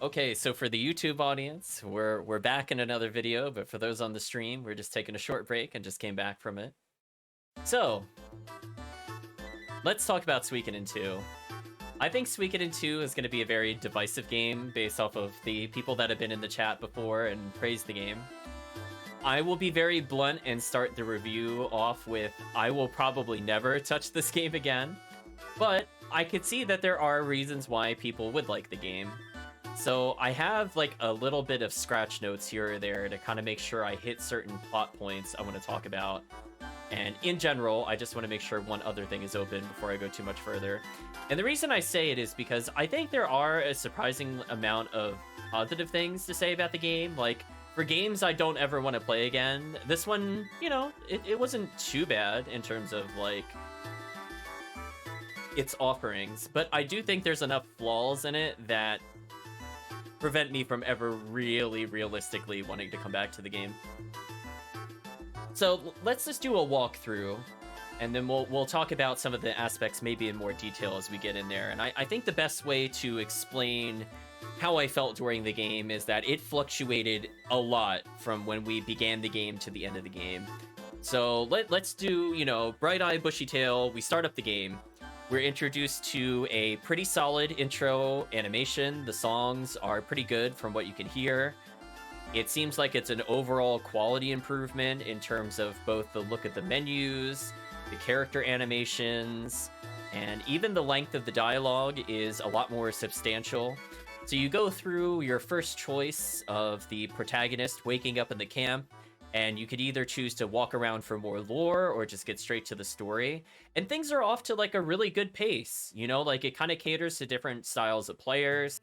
Okay, so for the YouTube audience, we're back in another video, but for those on the stream, we're just taking a short break and just came back from it. So, let's talk about Suikoden 2. I think Suikoden 2 is going to be a very divisive game based off of the people that have been in the chat before and praised the game. I will be very blunt and start the review off with, I will probably never touch this game again, but I could see that there are reasons why people would like the game. So I have like a little bit of scratch notes here or there to kind of make sure I hit certain plot points I want to talk about. And in general, I just want to make sure one other thing is open before I go too much further. And the reason I say it is because I think there are a surprising amount of positive things to say about the game. Like, for games I don't ever want to play again, this one, you know, it wasn't too bad in terms of, like, its offerings. But I do think there's enough flaws in it that prevent me from ever really realistically wanting to come back to the game. So let's just do a walkthrough, and then we'll talk about some of the aspects maybe in more detail as we get in there. And I think the best way to explain how I felt during the game is that it fluctuated a lot from when we began the game to the end of the game. So let's do, you know, Bright Eye, Bushy Tail. We start up the game. We're introduced to a pretty solid intro animation. The songs are pretty good from what you can hear. It seems like it's an overall quality improvement in terms of both the look of the menus, the character animations, and even the length of the dialogue is a lot more substantial. So you go through your first choice of the protagonist waking up in the camp, and you could either choose to walk around for more lore or just get straight to the story. And things are off to like a really good pace, you know, like it kind of caters to different styles of players.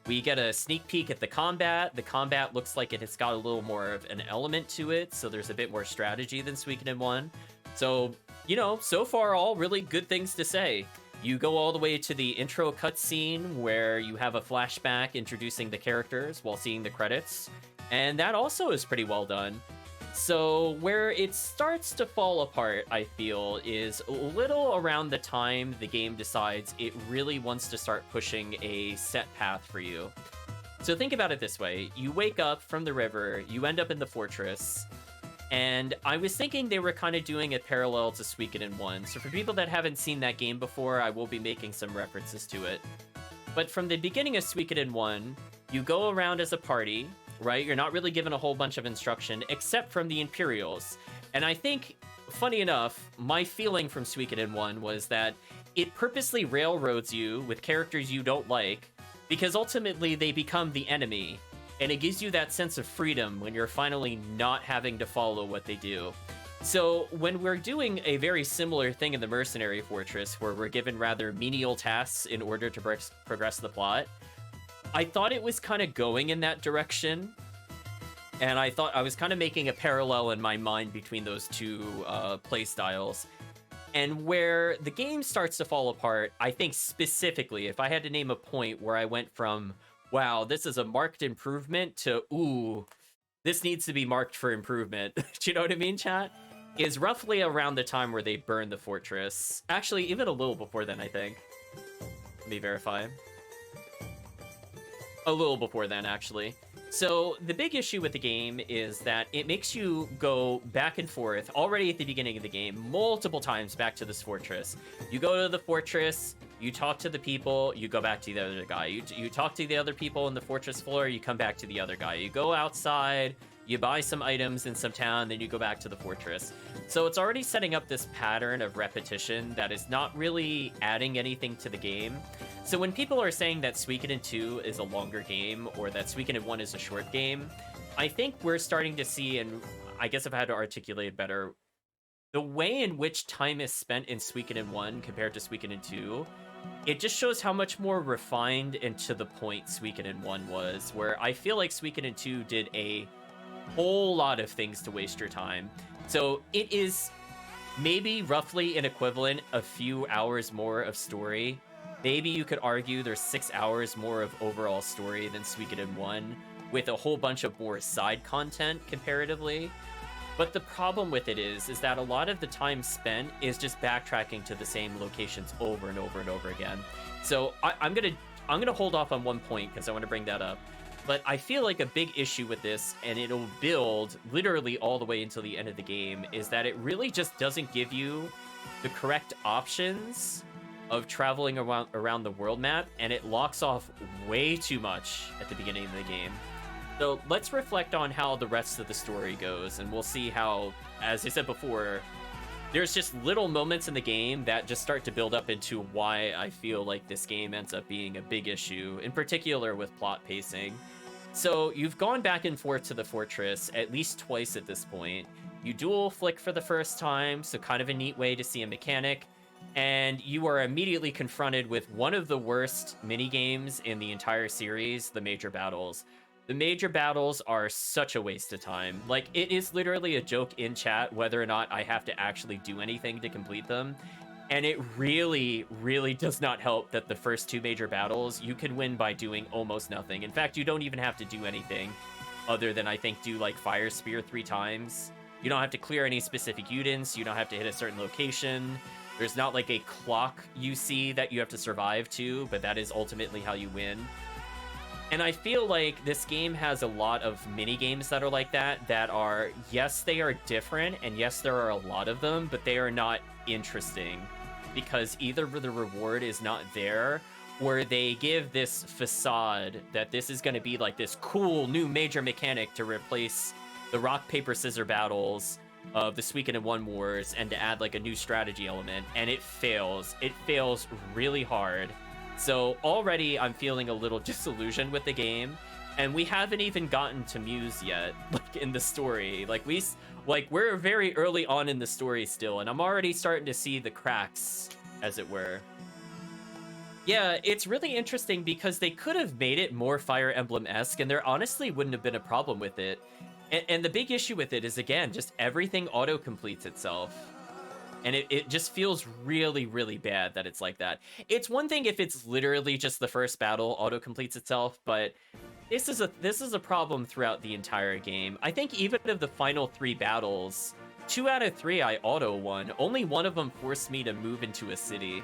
We get a sneak peek at the combat. The combat looks like it has got a little more of an element to it, so there's a bit more strategy than Suikoden 1. So, you know, so far all really good things to say. You go all the way to the intro cutscene where you have a flashback introducing the characters while seeing the credits, and that also is pretty well done. So where it starts to fall apart, I feel, is a little around the time the game decides it really wants to start pushing a set path for you. So think about it this way. You wake up from the river, you end up in the fortress, and I was thinking they were kind of doing it parallel to Suikoden 1. So for people that haven't seen that game before, I will be making some references to it. But from the beginning of Suikoden 1, you go around as a party, right? You're not really given a whole bunch of instruction, except from the Imperials. And I think, funny enough, my feeling from Suikoden 1 was that it purposely railroads you with characters you don't like, because ultimately they become the enemy, and it gives you that sense of freedom when you're finally not having to follow what they do. So when we're doing a very similar thing in the Mercenary Fortress, where we're given rather menial tasks in order to progress the plot, I thought it was kind of going in that direction, and I thought I was kind of making a parallel in my mind between those two play styles. And where the game starts to fall apart, I think specifically, if I had to name a point where I went from, wow, this is a marked improvement, to, ooh, this needs to be marked for improvement, do you know what I mean, chat? Is roughly around the time where they burn the fortress. Actually, even a little before then, I think. Let me verify. A little before then, actually. So the big issue with the game is that it makes you go back and forth already at the beginning of the game multiple times back to this fortress. You go to the fortress, you talk to the people, you go back to the other guy. You talk to the other people in the fortress floor, you come back to the other guy. You go outside, you buy some items in some town, then you go back to the fortress. So it's already setting up this pattern of repetition that is not really adding anything to the game. So when people are saying that Suikoden 2 is a longer game, or that Suikoden 1 is a short game, I think we're starting to see, and I guess if I had to articulate it better, the way in which time is spent in Suikoden 1 compared to Suikoden 2, it just shows how much more refined and to the point Suikoden 1 was, where I feel like Suikoden 2 did a whole lot of things to waste your time. So it is maybe roughly an equivalent a few hours more of story. Maybe you could argue there's 6 hours more of overall story than Suikoden 1, with a whole bunch of more side content comparatively. But the problem with it is that a lot of the time spent is just backtracking to the same locations over and over and over again. So I'm gonna I'm gonna hold off on one point because I want to bring that up. But I feel like a big issue with this, and it'll build literally all the way until the end of the game, is that it really just doesn't give you the correct options of traveling around the world map, and it locks off way too much at the beginning of the game. So let's reflect on how the rest of the story goes, and we'll see how, as I said before, there's just little moments in the game that just start to build up into why I feel like this game ends up being a big issue, in particular with plot pacing. So you've gone back and forth to the fortress at least twice at this point. You dual flick for the first time, so kind of a neat way to see a mechanic. And you are immediately confronted with one of the worst mini-games in the entire series, the major battles. The major battles are such a waste of time. Like, it is literally a joke in chat whether or not I have to actually do anything to complete them. And it really, really does not help that the first two major battles, you can win by doing almost nothing. In fact, you don't even have to do anything other than, I think, do, like, Fire Spear 3 times. You don't have to clear any specific Udens. You don't have to hit a certain location. There's not, like, a clock you see that you have to survive to, but that is ultimately how you win. And I feel like this game has a lot of mini games that are like that are, yes, they are different, and yes, there are a lot of them, but they are not interesting because either the reward is not there, or they give this facade that this is going to be like this cool new major mechanic to replace the rock, paper, scissors battles of the Suikoden 1 Wars and to add like a new strategy element, and it fails. It fails really hard. So already I'm feeling a little disillusioned with the game, and we haven't even gotten to Muse yet, like in the story. We're very early on in the story still, and I'm already starting to see the cracks, as it were. Yeah, it's really interesting because they could have made it more Fire Emblem-esque, and there honestly wouldn't have been a problem with it. And the big issue with it is, again, just everything auto-completes itself. And it just feels really, really bad that it's like that. It's one thing if it's literally just the first battle auto-completes itself, but this is a problem throughout the entire game. I think even of the final 3 battles, 2 out of 3 I auto-won. Only one of them forced me to move into a city.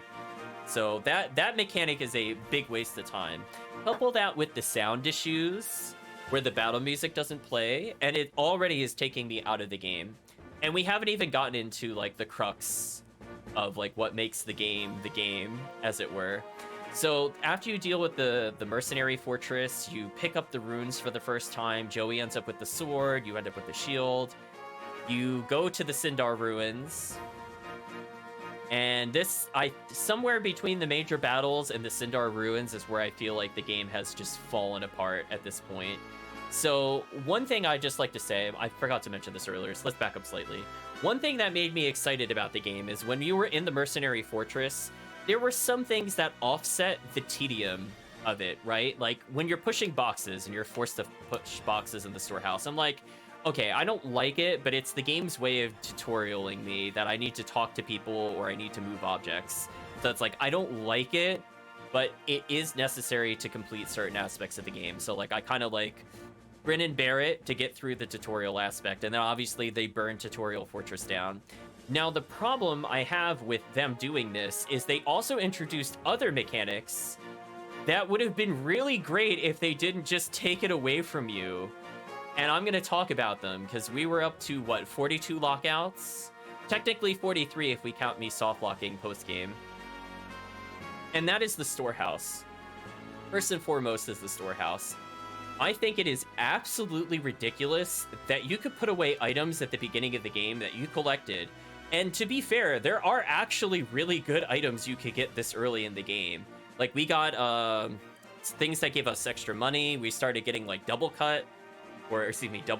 So that mechanic is a big waste of time. Couple that with the sound issues, where the battle music doesn't play, and it already is taking me out of the game. And we haven't even gotten into, like, the crux of, like, what makes the game, as it were. So after you deal with the mercenary fortress, you pick up the runes for the first time. Joey ends up with the sword. You end up with the shield. You go to the Sindar ruins. And somewhere between the major battles and the Sindar ruins is where I feel like the game has just fallen apart at this point. So one thing I'd just like to say, I forgot to mention this earlier, so let's back up slightly. One thing that made me excited about the game is when you were in the Mercenary Fortress, there were some things that offset the tedium of it, right? Like when you're pushing boxes and you're forced to push boxes in the storehouse, I'm like, okay, I don't like it, but it's the game's way of tutorialing me that I need to talk to people or I need to move objects. So it's like, I don't like it, but it is necessary to complete certain aspects of the game. So like, I kind of like grin and bear it to get through the tutorial aspect, and then obviously they burn Tutorial Fortress down. Now the problem I have with them doing this is they also introduced other mechanics that would have been really great if they didn't just take it away from you. And I'm going to talk about them because we were up to, what, 42 lockouts? Technically 43 if we count me softlocking post-game. And that is the storehouse. First and foremost is the storehouse. I think it is absolutely ridiculous that you could put away items at the beginning of the game that you collected. And to be fair, there are actually really good items you could get this early in the game. Like, we got things that gave us extra money. We started getting, like, double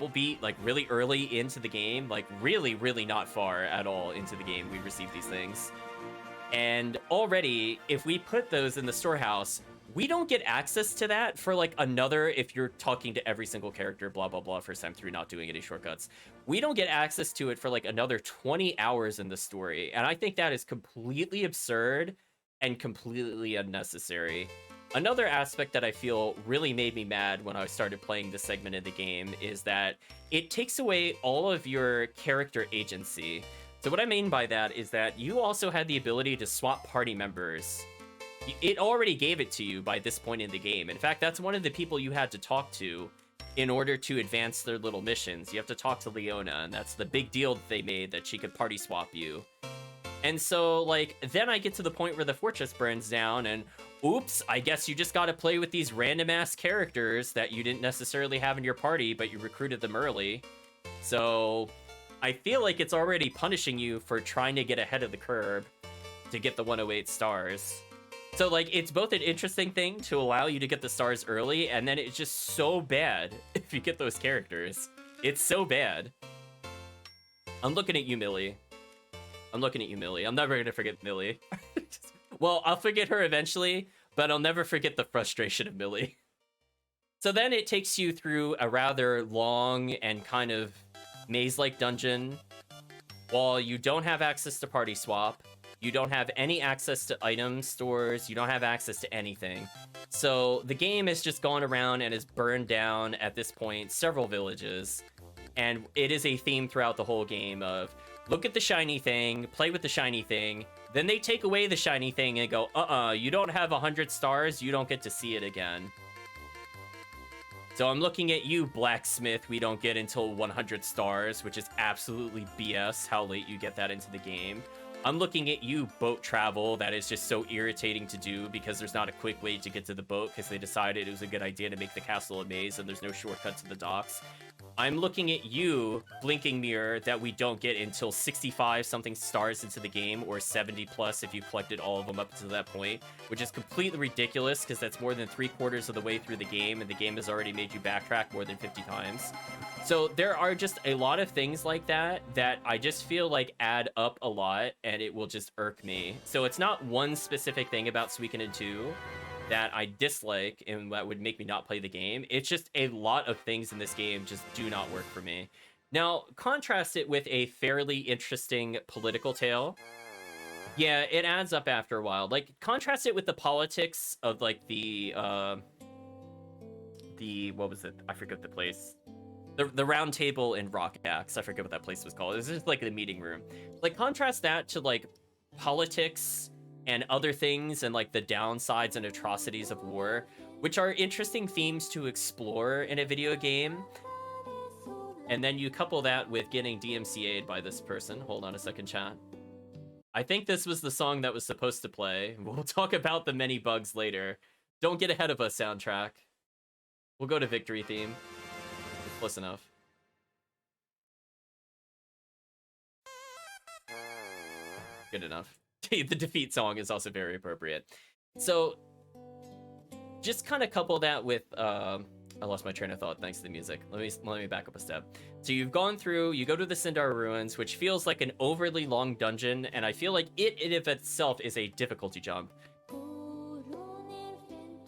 beat, like, really early into the game. Like, really, really not far at all into the game we received these things. And already, if we put those in the storehouse, we don't get access to that for like another, if you're talking to every single character, blah, blah, blah, first time through, not doing any shortcuts. We don't get access to it for like another 20 hours in the story. And I think that is completely absurd and completely unnecessary. Another aspect that I feel really made me mad when I started playing this segment of the game is that it takes away all of your character agency. So what I mean by that is that you also had the ability to swap party members. It already gave it to you by this point in the game. In fact, that's one of the people you had to talk to in order to advance their little missions. You have to talk to Leona, and that's the big deal that they made, that she could party swap you. And so, like, then I get to the point where the fortress burns down, and oops, I guess you just gotta play with these random-ass characters that you didn't necessarily have in your party, but you recruited them early. So I feel like it's already punishing you for trying to get ahead of the curve to get the 108 stars. So, like, it's both an interesting thing to allow you to get the stars early, and then it's just so bad if you get those characters. It's so bad. I'm looking at you, Millie. I'm looking at you, Millie. I'm never gonna forget Millie. Well, I'll forget her eventually, but I'll never forget the frustration of Millie. So then it takes you through a rather long and kind of maze-like dungeon. While you don't have access to party swap, you don't have any access to item stores, you don't have access to anything. So the game has just gone around and has burned down, at this point, several villages. And it is a theme throughout the whole game of, look at the shiny thing, play with the shiny thing, then they take away the shiny thing and go, you don't have 100 stars, you don't get to see it again. So I'm looking at you, Blacksmith, we don't get until 100 stars, which is absolutely BS how late you get that into the game. I'm looking at you, Boat Travel, that is just so irritating to do because there's not a quick way to get to the boat because they decided it was a good idea to make the castle a maze and there's no shortcut to the docks. I'm looking at you, Blinking Mirror, that we don't get until 65 something stars into the game, or 70 plus if you collected all of them up to that point, which is completely ridiculous because that's more than 3/4 of the way through the game, and the game has already made you backtrack more than 50 times. So there are just a lot of things like that that I just feel like add up a lot, and it will just irk me. So it's not one specific thing about Suikoden 2 that I dislike and that would make me not play the game. It's just a lot of things in this game just do not work for me. Now, contrast it with a fairly interesting political tale. Yeah, it adds up after a while. Like, contrast it with the politics of, like, the what was it? I forget the place. The round table in Rock Axe. I forget what that place was called. It's just like the meeting room. Like, contrast that to, like, politics and other things and like the downsides and atrocities of war, which are interesting themes to explore in a video game. And then you couple that with getting DMCA'd by this person. Hold on a second, chat. I think this was the song that was supposed to play. We'll talk about the many bugs later. Don't get ahead of us, soundtrack. We'll go to victory theme. It's close enough. Good enough. The defeat song is also very appropriate. So just kind of couple that with I lost my train of thought thanks to the music. Let me back up a step. So you've gone through, you go to the Sindar ruins, which feels like an overly long dungeon, and I feel like it of itself is a difficulty jump.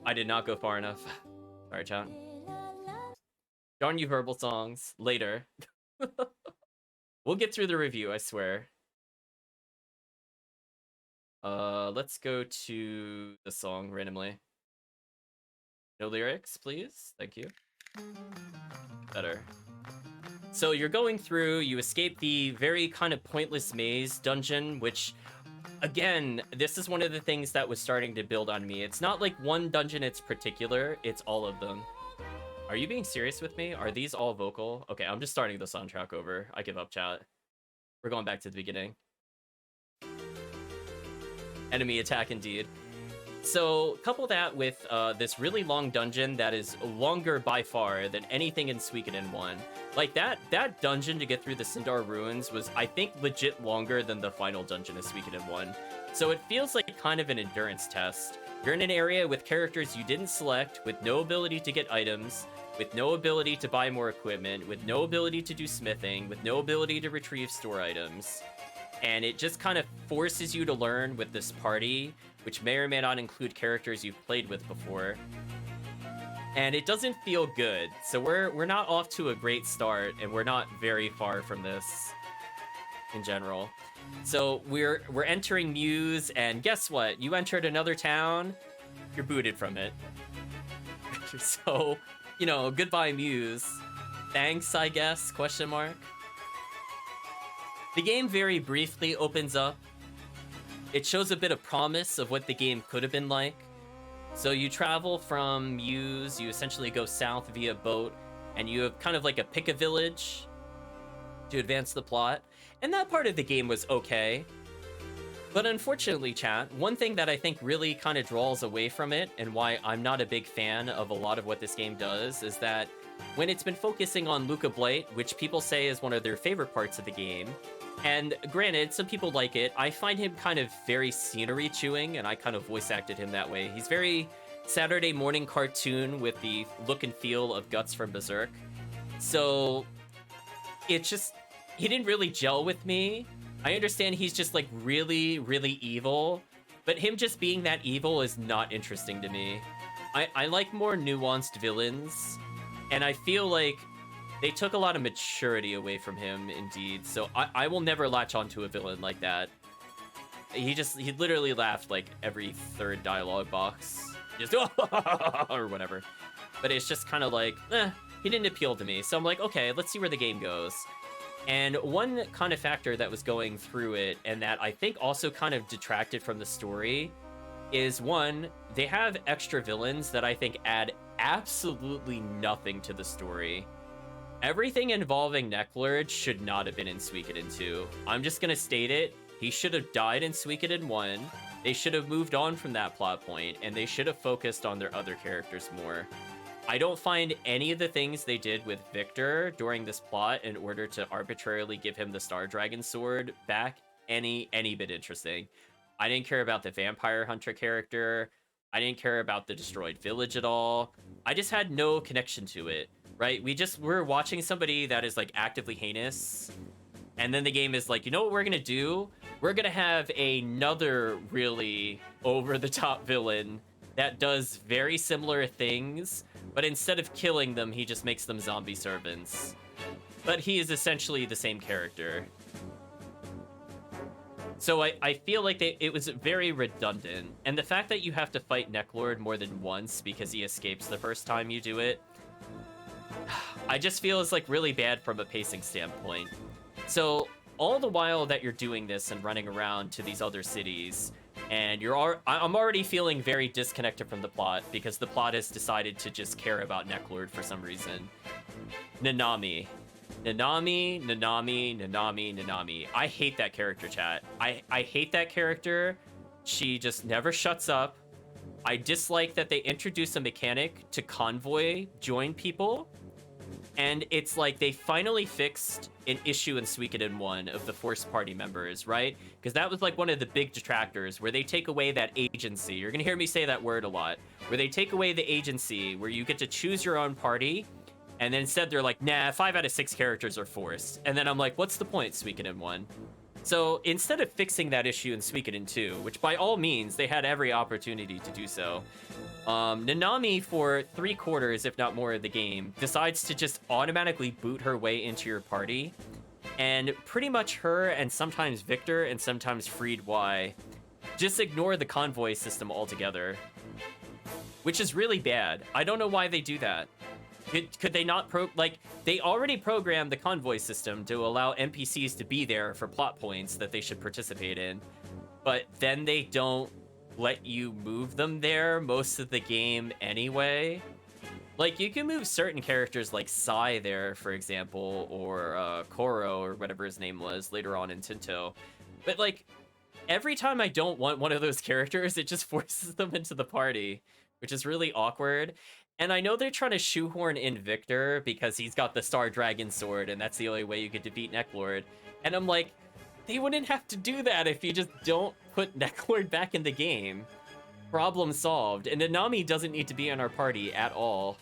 I did not go far enough. Sorry, chat. Darn you verbal songs. Later. We'll get through the review, I swear. Let's go to the song randomly. No lyrics, please. Thank you. Better. So you're going through, you escape the very kind of pointless maze dungeon, which, again, this is one of the things that was starting to build on me. It's not like one dungeon in particular, it's all of them. Are you being serious with me? Are these all vocal? Okay, I'm just starting the soundtrack over. I give up, chat. We're going back to the beginning. Enemy attack indeed. So couple that with this really long dungeon that is longer by far than anything in Suikoden 1. Like that dungeon to get through the Sindar ruins was, I think, legit longer than the final dungeon of Suikoden 1. So it feels like kind of an endurance test. You're in an area with characters you didn't select, with no ability to get items, with no ability to buy more equipment, with no ability to do smithing, with no ability to retrieve store items. And it just kind of forces you to learn with this party, which may or may not include characters you've played with before. And it doesn't feel good. So we're not off to a great start, and we're not very far from this in general. So we're entering Muse, and guess what? You entered another town, you're booted from it. So, you know, goodbye Muse. Thanks, I guess, question mark. The game very briefly opens up It shows a bit of promise of what the game could have been like. So you travel from Muse, you essentially go south via boat, and you have kind of like a pick a village to advance the plot. And that part of the game was okay. But unfortunately, chat, one thing that I think really kind of draws away from it, and why I'm not a big fan of a lot of what this game does, is that when it's been focusing on Luca Blight, which people say is one of their favorite parts of the game, and granted, some people like it, I find him kind of very scenery chewing, and I kind of voice acted him that way. He's very Saturday morning cartoon with the look and feel of Guts from Berserk. So it just, he didn't really gel with me. I understand he's just like really, really evil, but him just being that evil is not interesting to me. I like more nuanced villains, and I feel like they took a lot of maturity away from him, indeed. So I will never latch onto a villain like that. He literally laughed like every third dialogue box. Just, or whatever. But it's just kind of like, he didn't appeal to me. So I'm like, okay, let's see where the game goes. And one kind of factor that was going through it, and that I think also kind of detracted from the story, is one, they have extra villains that I think add absolutely nothing to the story. Everything involving Necklord should not have been in Suikoden 2. I'm just gonna state it. He should have died in Suikoden 1. They should have moved on from that plot point, and they should have focused on their other characters more. I don't find any of the things they did with Victor during this plot in order to arbitrarily give him the Star Dragon sword back any bit interesting. I didn't care about the Vampire Hunter character. I didn't care about the destroyed village at all. I just had no connection to it, right? We're watching somebody that is like actively heinous, and then the game is like, you know what we're gonna do? We're gonna have another really over-the-top villain that does very similar things, but instead of killing them, he just makes them zombie servants. But he is essentially the same character. So I feel like it was very redundant. And the fact that you have to fight Necklord more than once because he escapes the first time you do it, I just feel is like really bad from a pacing standpoint. So all the while that you're doing this and running around to these other cities, and I'm already feeling very disconnected from the plot because the plot has decided to just care about Necklord for some reason. Nanami. I hate that character, chat. I hate that character. She just never shuts up. I dislike that they introduce a mechanic to convoy join people. And it's like they finally fixed an issue in Suikoden 1 of the forced party members, right? Because that was like one of the big detractors where they take away that agency. You're going to hear me say that word a lot. Where they take away the agency, where you get to choose your own party. And then instead they're like, nah, 5 out of 6 characters are forced. And then I'm like, what's the point, Suikoden 1? So instead of fixing that issue in Suikoden 2, which by all means, they had every opportunity to do so, Nanami, for 3/4, if not more of the game, decides to just automatically boot her way into your party. And pretty much her, and sometimes Victor, and sometimes Freed Y, just ignore the convoy system altogether. Which is really bad. I don't know why they do that. Could they not they already programmed the convoy system to allow NPCs to be there for plot points that they should participate in, but then they don't let you move them there most of the game anyway. Like, you can move certain characters like Sai there, for example, or Koro, or whatever his name was later on in Tinto. But like, every time I don't want one of those characters, it just forces them into the party, which is really awkward. And I know they're trying to shoehorn in Victor because he's got the Star Dragon sword, and that's the only way you could defeat Necklord. And I'm like, they wouldn't have to do that if you just don't put Necklord back in the game. Problem solved. And Nanami doesn't need to be in our party at all.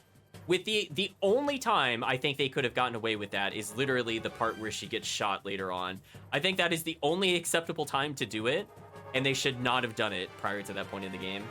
With the only time I think they could have gotten away with that is literally the part where she gets shot later on. I think that is the only acceptable time to do it, and they should not have done it prior to that point in the game.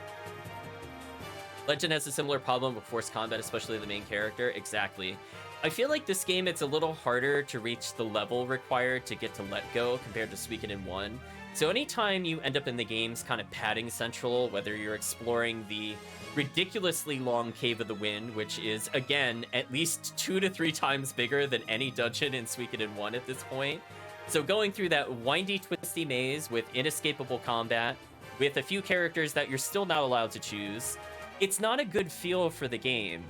Legend has a similar problem with forced combat, especially the main character. Exactly. I feel like this game, it's a little harder to reach the level required to get to Let Go compared to Suikoden 1. So anytime you end up in the game's kind of padding central, whether you're exploring the ridiculously long Cave of the Wind, which is, again, at least 2 to 3 times bigger than any dungeon in Suikoden 1 at this point, So going through that windy, twisty maze with inescapable combat, with a few characters that you're still not allowed to choose, it's not a good feel for the game.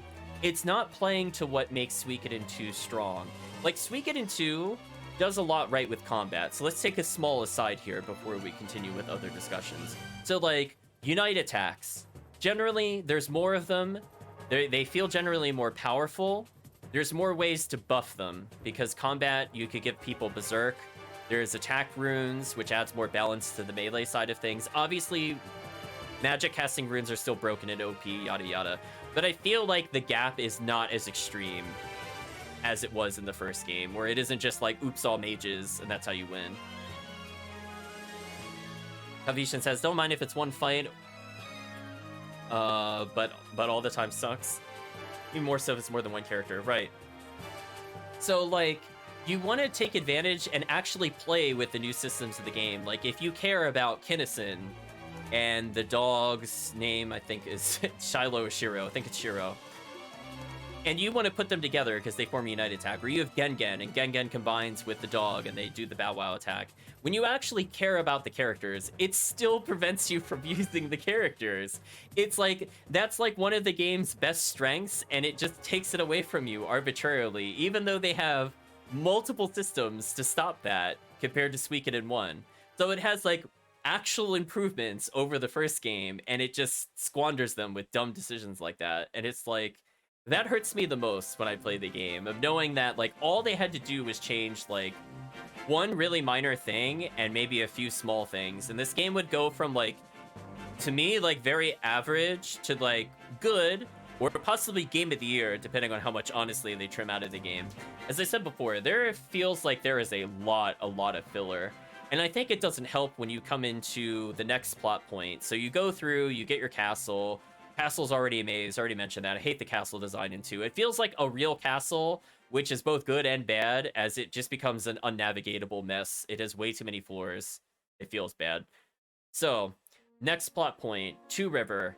It's not playing to what makes Suikoden 2 strong. Like, Suikoden 2 does a lot right with combat. So let's take a small aside here before we continue with other discussions. So, like, Unite attacks. Generally, there's more of them. They feel generally more powerful. There's more ways to buff them, because combat, you could give people Berserk. There's attack runes, which adds more balance to the melee side of things. Obviously, magic casting runes are still broken in OP, yada yada. But I feel like the gap is not as extreme as it was in the first game, where it isn't just like, oops, all mages, and that's how you win. Kavishan says, don't mind if it's one fight, but all the time sucks. Even more so if it's more than one character, right? So, like, you want to take advantage and actually play with the new systems of the game. Like, if you care about Kinnison, and the dog's name, I think, is Shiloh or Shiro. I think it's Shiro. And you want to put them together because they form a Unite attack. Or you have Gengen, and Gengen combines with the dog, and they do the Bow Wow attack. When you actually care about the characters, it still prevents you from using the characters. It's like, that's like one of the game's best strengths, and it just takes it away from you arbitrarily, even though they have multiple systems to stop that compared to Suikoden 1. So it has, like, actual improvements over the first game, and it just squanders them with dumb decisions like that. And it's like, that hurts me the most when I play the game, of knowing that, like, all they had to do was change, like, one really minor thing and maybe a few small things, and this game would go from, like, to me, like, very average to, like, good, or possibly game of the year, depending on how much honestly they trim out of the game. As I said before, there feels like there is a lot of filler. And I think it doesn't help when you come into the next plot point. So you go through, you get your castle. Castle's already a maze, already mentioned that. I hate the castle design in 2. It feels like a real castle, which is both good and bad, as it just becomes an unnavigatable mess. It has way too many floors. It feels bad. So, next plot point, Two River.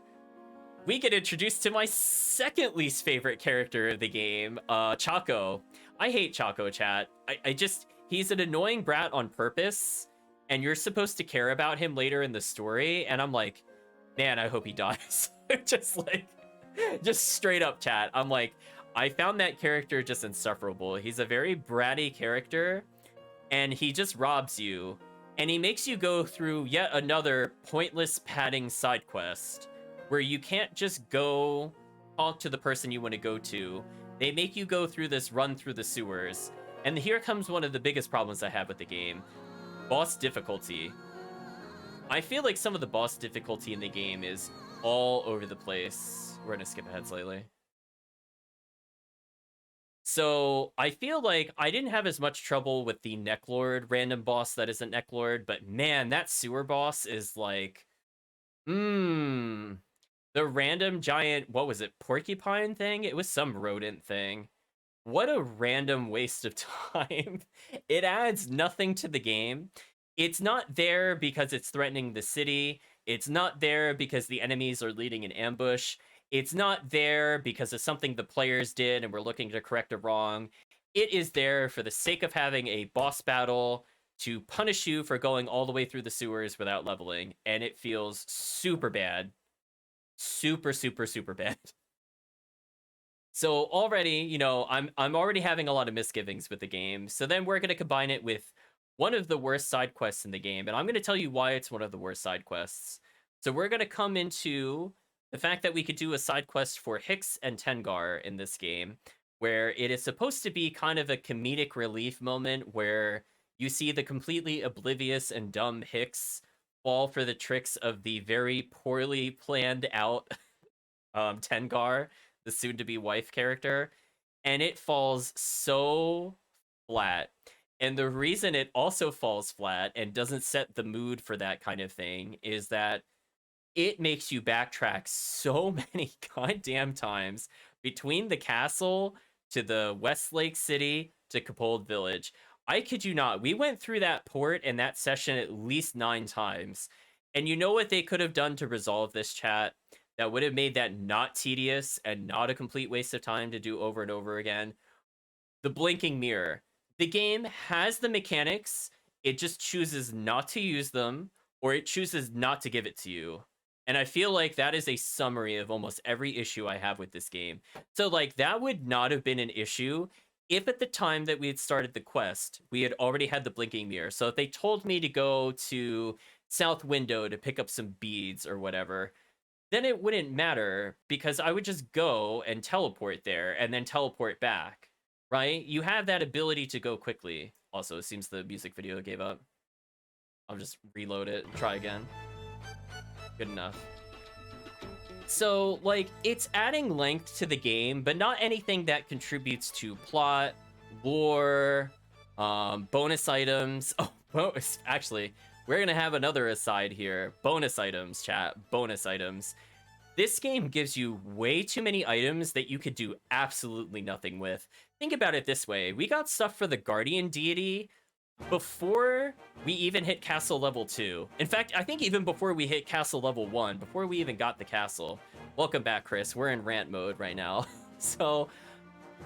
We get introduced to my second least favorite character of the game, Chaco. I hate Chaco, chat. I just... He's an annoying brat on purpose, and you're supposed to care about him later in the story, and I'm like, man, I hope he dies. just straight up, chat. I'm like, I found that character just insufferable. He's a very bratty character, and he just robs you, and he makes you go through yet another pointless padding side quest, where you can't just go talk to the person you want to go to. They make you go through this run through the sewers. And here comes one of the biggest problems I have with the game. Boss difficulty. I feel like some of the boss difficulty in the game is all over the place. We're gonna skip ahead slightly. So I feel like I didn't have as much trouble with the Necklord random boss that isn't Necklord, but man, that sewer boss is like... the random giant, what was it, porcupine thing? It was some rodent thing. What a random waste of time. It adds nothing to the game. It's not there because it's threatening the city. It's not there because the enemies are leading an ambush. It's not there because of something the players did and we're looking to correct a wrong. It is there for the sake of having a boss battle to punish you for going all the way through the sewers without leveling, and it feels super bad. Super bad. So already, you know, I'm already having a lot of misgivings with the game. So then we're going to combine it with one of the worst side quests in the game, and I'm going to tell you why it's one of the worst side quests. So we're going to come into the fact that we could do a side quest for Hicks and Tengar in this game, where it is supposed to be kind of a comedic relief moment where you see the completely oblivious and dumb Hicks fall for the tricks of the very poorly planned out Tengar, the soon-to-be wife character, and it falls so flat. And the reason it also falls flat and doesn't set the mood for that kind of thing is that it makes you backtrack so many goddamn times between the castle to the Westlake City to Capold Village. I kid you not, we went through that port and that session at least 9 times. And you know what they could have done to resolve this, chat? That would have made that not tedious and not a complete waste of time to do over and over again? The blinking mirror. The game has the mechanics, it just chooses not to use them, or it chooses not to give it to you. And I feel like that is a summary of almost every issue I have with this game. So, like, that would not have been an issue if at the time that we had started the quest, we had already had the blinking mirror. So if they told me to go to South Window to pick up some beads or whatever, then it wouldn't matter because I would just go and teleport there and then teleport back, right? You have that ability to go quickly. Also, it seems the music video gave up. I'll just reload it and try again. Good enough. So, like, it's adding length to the game, but not anything that contributes to plot, lore, bonus items. Oh, actually, we're gonna have another aside here. Bonus items, chat. Bonus items. This game gives you way too many items that you could do absolutely nothing with. Think about it this way. We got stuff for the Guardian deity before we even hit castle level 2. In fact, I think even before we hit castle level 1, before we even got the castle. Welcome back, Chris. We're in rant mode right now. So,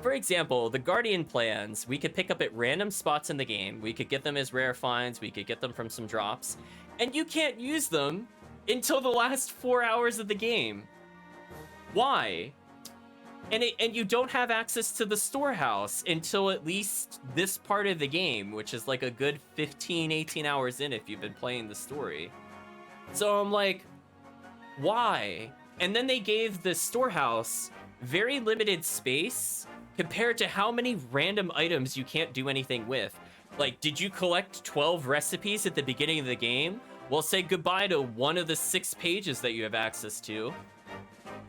for example, the Guardian plans, we could pick up at random spots in the game. We could get them as rare finds. We could get them from some drops. And you can't use them until the last 4 hours of the game. Why? And you don't have access to the storehouse until at least this part of the game, which is like a good 15, 18 hours in if you've been playing the story. So I'm like, why? And then they gave the storehouse very limited space compared to how many random items you can't do anything with. Like, did you collect 12 recipes at the beginning of the game? Well, say goodbye to one of the 6 pages that you have access to.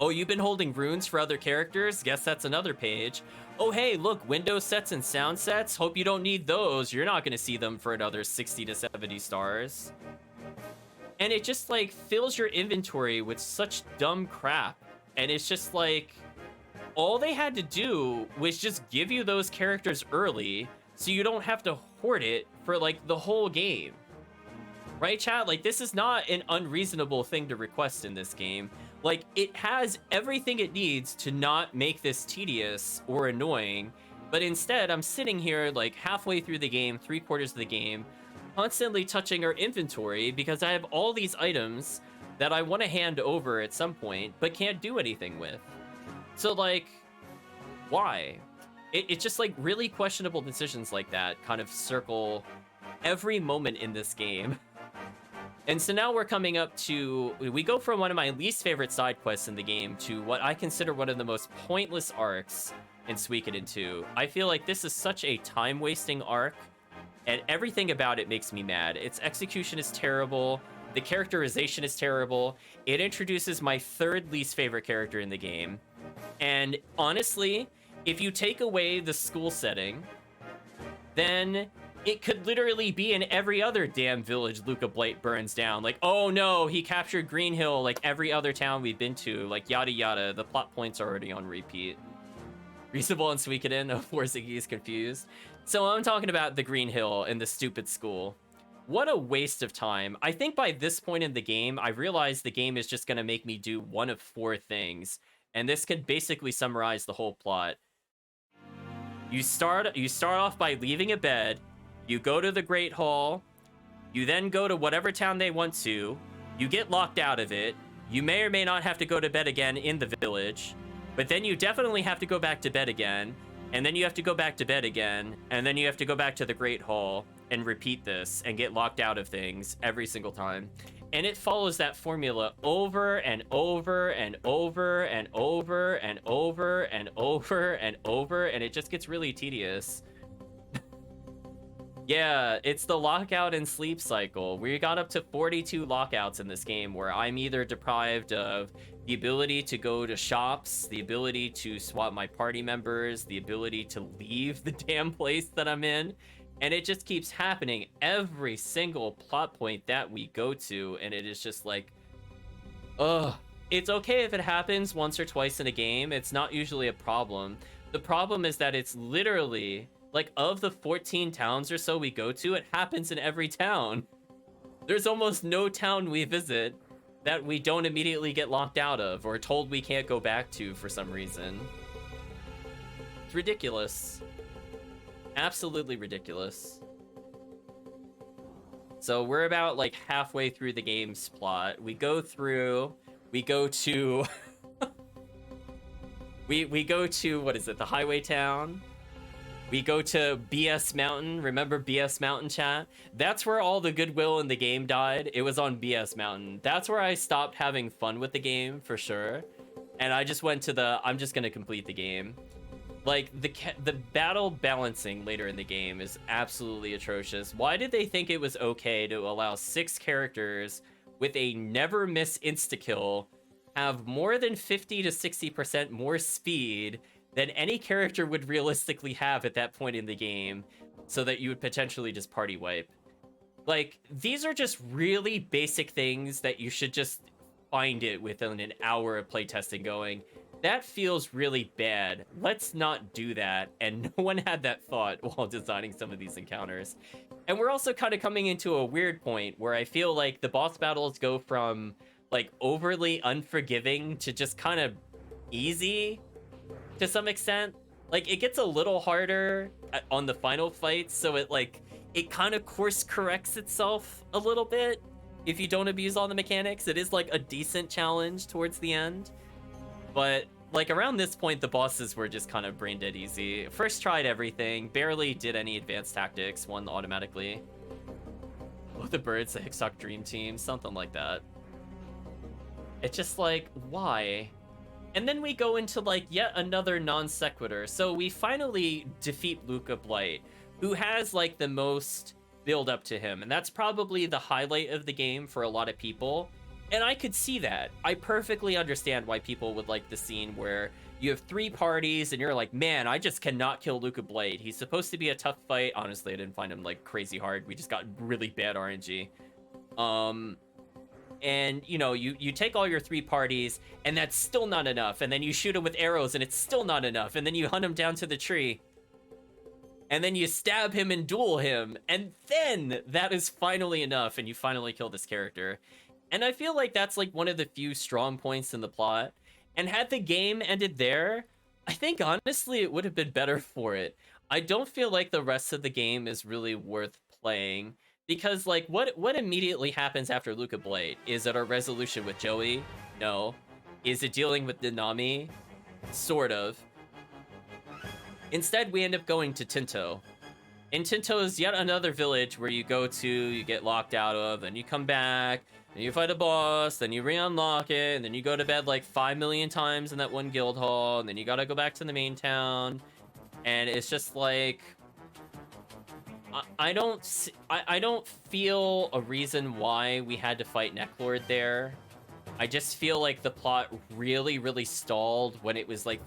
Oh, you've been holding runes for other characters? Guess that's another page. Oh, hey, look, window sets and sound sets. Hope you don't need those. You're not going to see them for another 60 to 70 stars. And it just, like, fills your inventory with such dumb crap. And it's just, like, all they had to do was just give you those characters early so you don't have to hoard it for, like, the whole game. Right, chat? Like, this is not an unreasonable thing to request in this game. Like, it has everything it needs to not make this tedious or annoying, but instead, I'm sitting here, like, halfway through the game, 3/4 of the game, constantly touching our inventory because I have all these items that I want to hand over at some point, but can't do anything with. So, like, why? It's just, like, really questionable decisions like that kind of circle every moment in this game. And so now we're coming up to, we go from one of my least favorite side quests in the game to what I consider one of the most pointless arcs in Suikoden 2. I feel like this is such a time-wasting arc, and everything about it makes me mad. Its execution is terrible, the characterization is terrible, it introduces my 3rd least favorite character in the game, and honestly, if you take away the school setting, then it could literally be in every other damn village Luca Blight burns down. Like, oh no, he captured Green Hill like every other town we've been to. Like, yada yada. The plot point's already on repeat. Reasonable and Suikoden, of course Ziggy's confused. So I'm talking about the Green Hill and the stupid school. What a waste of time. I think by this point in the game, I realized the game is just going to make me do one of 4 things. And this could basically summarize the whole plot. You start off by leaving a bed. You go to the Great Hall, you then go to whatever town they want to, you get locked out of it, you may or may not have to go to bed again in the village, but then you definitely have to go back to bed again, and then you have to go back to bed again, and then you have to go back to the Great Hall and repeat this and get locked out of things every single time. And it follows that formula over and over and over and over and over and over and over, and it just gets really tedious. Yeah, it's the lockout and sleep cycle. We got up to 42 lockouts in this game where I'm either deprived of the ability to go to shops, the ability to swap my party members, the ability to leave the damn place that I'm in, and it just keeps happening every single plot point that we go to, and it is just like, ugh. It's okay if it happens once or twice in a game. It's not usually a problem. The problem is that it's literally, like, of the 14 towns or so we go to, it happens in every town. There's almost no town we visit that we don't immediately get locked out of or told we can't go back to for some reason. It's ridiculous. Absolutely ridiculous. So we're about like halfway through the game's plot. We go to we go to, what is it, the highway town. We go to BS Mountain. Remember BS Mountain, chat? That's where all the goodwill in the game died. It was on BS Mountain. That's where I stopped having fun with the game, for sure. And I just went to the, I'm just gonna complete the game. Like, the battle balancing later in the game is absolutely atrocious. Why did they think it was okay to allow 6 characters with a never miss insta-kill have more than 50 to 60% more speed than any character would realistically have at that point in the game, so that you would potentially just party wipe? Like, these are just really basic things that you should just find it within an hour of playtesting going, that feels really bad. Let's not do that. And no one had that thought while designing some of these encounters. And we're also kind of coming into a weird point where I feel like the boss battles go from like overly unforgiving to just kind of easy to some extent. Like, it gets a little harder on the final fights, so it kind of course corrects itself a little bit if you don't abuse all the mechanics. It is like a decent challenge towards the end, but like around this point the bosses were just kind of brain dead easy. First tried everything, barely did any advanced tactics, won automatically. Oh, the birds, the Hicksock Dream Team, something like that. It's just like, why? And then we go into like yet another non sequitur. So we finally defeat Luca Blight, who has like the most build up to him, and that's probably the highlight of the game for a lot of people. And I could see that. I perfectly understand why people would like the scene where you have 3 parties and you're like, man, I just cannot kill Luca Blade. He's supposed to be a tough fight. Honestly, I didn't find him like crazy hard. We just got really bad RNG. And you know, you take all your 3 parties and that's still not enough. And then you shoot him with arrows and it's still not enough. And then you hunt him down to the tree. And then you stab him and duel him. And then that is finally enough and you finally kill this character. And I feel like that's like one of the few strong points in the plot. And had the game ended there, I think honestly it would have been better for it. I don't feel like the rest of the game is really worth playing, because like what immediately happens after Luca Blade? Is it a resolution with Joey? No. Is it dealing with Nanami? Sort of. Instead, we end up going to Tinto. And Tinto is yet another village where you go to, you get locked out of, then you come back, then you fight a boss, then you re-unlock it, and then you go to bed like 5 million times in that one guild hall, and then you gotta go back to the main town. And it's just like, I don't feel a reason why we had to fight Necklord there. I just feel like the plot really, really stalled when it was like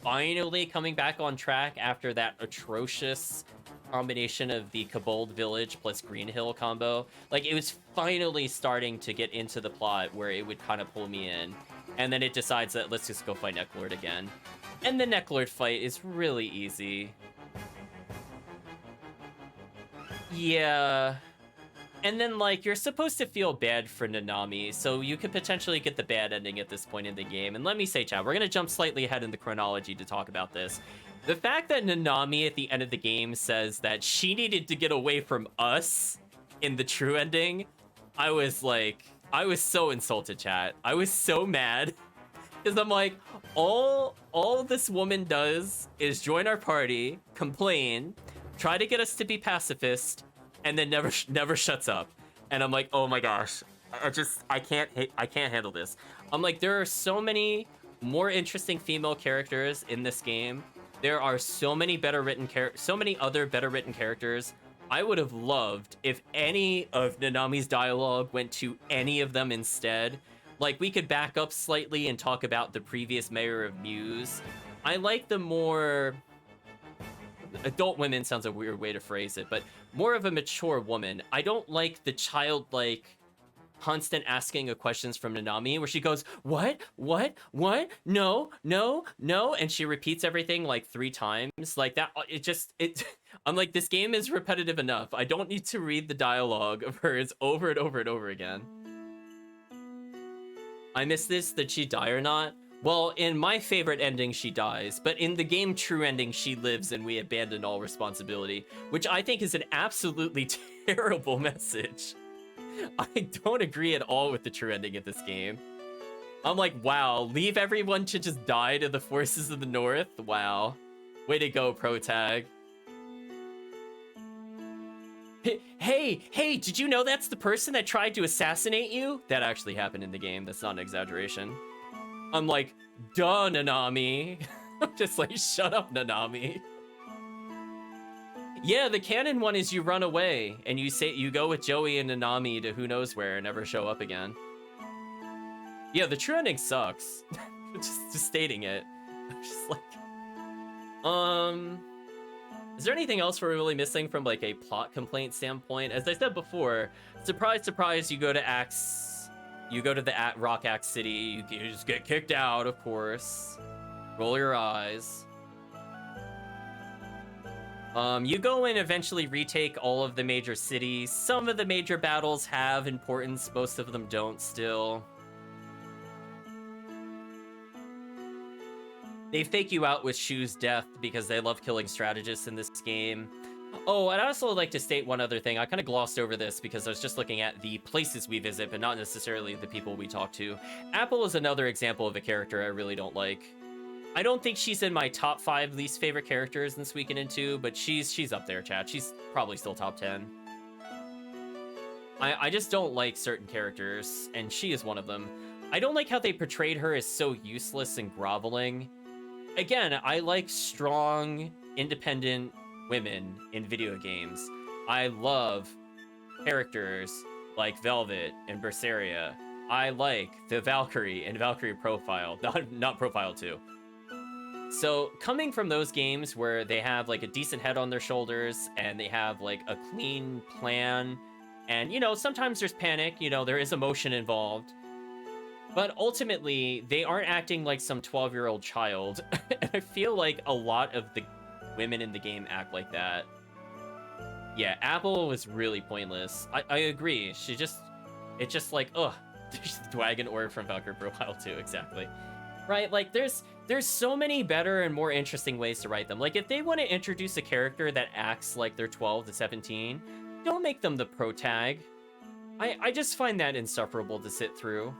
finally coming back on track after that atrocious combination of the Kobold Village plus Green Hill combo. Like, it was finally starting to get into the plot where it would kind of pull me in. And then it decides that let's just go fight Necklord again. And the Necklord fight is really easy. Yeah. And then, like, you're supposed to feel bad for Nanami, so you could potentially get the bad ending at this point in the game. And let me say, chat, we're going to jump slightly ahead in the chronology to talk about this. The fact that Nanami at the end of the game says that she needed to get away from us in the true ending, I was so insulted, chat. I was so mad. Because I'm like, all this woman does is join our party, complain, try to get us to be pacifist, and then never shuts up. And I'm like, oh my gosh, I can't handle this. I'm like, there are so many more interesting female characters in this game. There are so many other better written characters. I would have loved if any of Nanami's dialogue went to any of them instead. Like, we could back up slightly and talk about the previous mayor of Muse. I like the more adult women, sounds a weird way to phrase it, but more of a mature woman. I don't like the childlike constant asking of questions from Nanami where she goes, what, no, and she repeats everything like 3 times like that. I'm like, this game is repetitive enough. I don't need to read the dialogue of hers over and over and over again. I miss this. Did she die or not? Well, in my favorite ending, she dies, but in the game true ending, she lives and we abandon all responsibility, which I think is an absolutely terrible message. I don't agree at all with the true ending of this game. I'm like, wow, leave everyone to just die to the forces of the North? Wow. Way to go, Protag. Hey, did you know that's the person that tried to assassinate you? That actually happened in the game. That's not an exaggeration. I'm like, duh, Nanami. I'm just like, shut up, Nanami. Yeah, the canon one is you run away and you go with Joey and Nanami to who knows where and never show up again. Yeah, the true ending sucks. just stating it. I'm just like, is there anything else we're really missing from like a plot complaint standpoint? As I said before, surprise, surprise, you go to the Rock Axe City, you just get kicked out, of course. Roll your eyes. You go and eventually retake all of the major cities. Some of the major battles have importance, most of them don't still. They fake you out with Shu's death because they love killing strategists in this game. Oh, I'd also like to state one other thing. I kind of glossed over this because I was just looking at the places we visit, but not necessarily the people we talk to. Apple is another example of a character I really don't like. I don't think she's in my top 5 least favorite characters in Suikoden 2, but she's up there, chat. She's probably still top 10. I just don't like certain characters, and she is one of them. I don't like how they portrayed her as so useless and groveling. Again, I like strong, independent women in video games. I love characters like Velvet and Berseria. I like the Valkyrie and Valkyrie Profile, not Profile 2. So coming from those games where they have like a decent head on their shoulders and they have like a clean plan, and you know, sometimes there's panic, you know, there is emotion involved, but ultimately they aren't acting like some 12-year-old child. And I feel like a lot of the women in the game act like that. Yeah, Apple was really pointless. I agree. It's just like, ugh, there's the Dragon Orb from Valkyrie Profile 2, exactly. Right, like there's so many better and more interesting ways to write them. Like if they want to introduce a character that acts like they're 12 to 17, don't make them the protag. I just find that insufferable to sit through.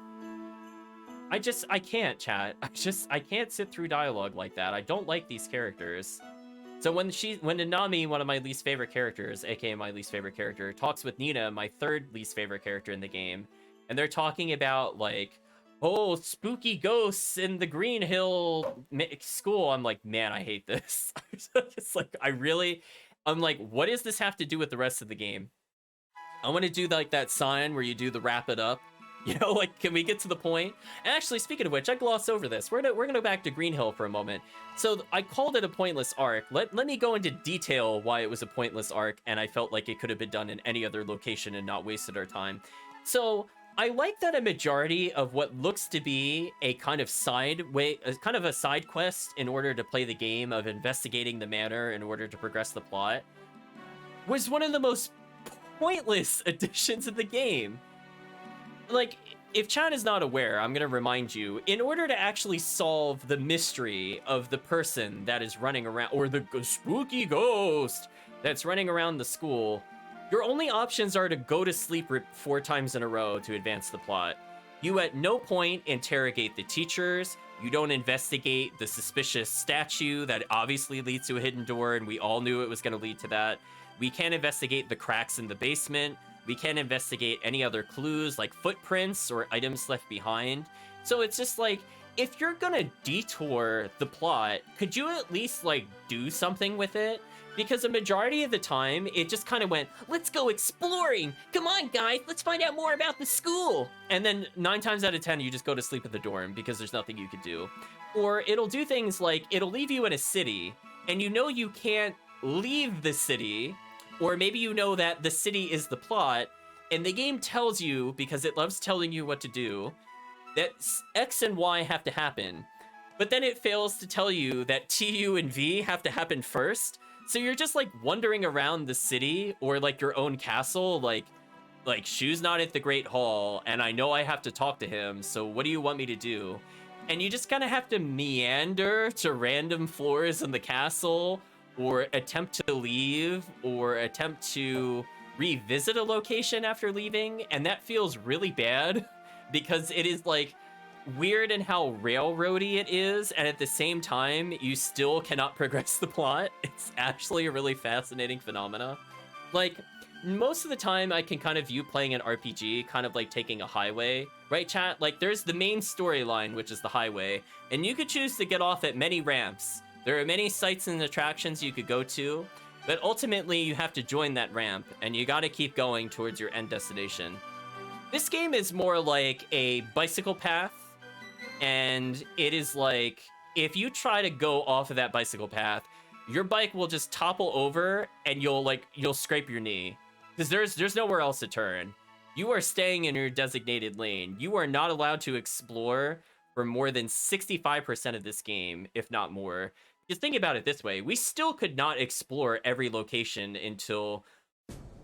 I can't, chat. I can't sit through dialogue like that. I don't like these characters. So when Nanami, one of my least favorite characters, aka my least favorite character, talks with Nina, my third least favorite character in the game, and they're talking about like, oh, spooky ghosts in the Green Hill school. I'm like, man, I hate this. It's like, I'm like, what does this have to do with the rest of the game? I want to do like that sign where you do the wrap it up. You know, like, can we get to the point? And actually, speaking of which, I glossed over this. We're gonna go back to Green Hill for a moment. So I called it a pointless arc. Let me go into detail why it was a pointless arc, and I felt like it could have been done in any other location and not wasted our time. So I like that a majority of what looks to be a kind of side quest in order to play the game of investigating the manor in order to progress the plot was one of the most pointless additions of the game. Like, if chat is not aware, I'm gonna remind you, in order to actually solve the mystery of the person that is running around, or the spooky ghost that's running around the school, your only options are to go to sleep 4 times in a row to advance the plot. You at no point interrogate the teachers, you don't investigate the suspicious statue that obviously leads to a hidden door, and we all knew it was gonna lead to that. We can't investigate the cracks in the basement. We can't investigate any other clues like footprints or items left behind. So it's just like, if you're gonna detour the plot, could you at least like do something with it? Because a majority of the time, it just kind of went, let's go exploring. Come on, guys, let's find out more about the school. And then 9 times out of 10, you just go to sleep at the dorm because there's nothing you could do. Or it'll do things like, it'll leave you in a city, and you know you can't leave the city, or maybe you know that the city is the plot, and the game tells you, because it loves telling you what to do, that X and Y have to happen. But then it fails to tell you that T, U, and V have to happen first. So you're just like wandering around the city or like your own castle, like Shu's not at the Great Hall, and I know I have to talk to him, so what do you want me to do? and you just kind of have to meander to random floors in the castle, or attempt to leave, or attempt to revisit a location after leaving, and that feels really bad because it is like weird in how railroady it is, and at the same time you still cannot progress the plot. It's actually a really fascinating phenomena. Like, most of the time I can kind of view playing an RPG kind of like taking a highway, right, chat? Like, there's the main storyline, which is the highway, and you could choose to get off at many ramps. There are many sites and attractions you could go to, but ultimately you have to join that ramp, and you gotta keep going towards your end destination. This game is more like a bicycle path, and it is like, if you try to go off of that bicycle path, your bike will just topple over, and you'll scrape your knee. Because there's nowhere else to turn. You are staying in your designated lane. You are not allowed to explore for more than 65% of this game, if not more. Just think about it this way. We still could not explore every location until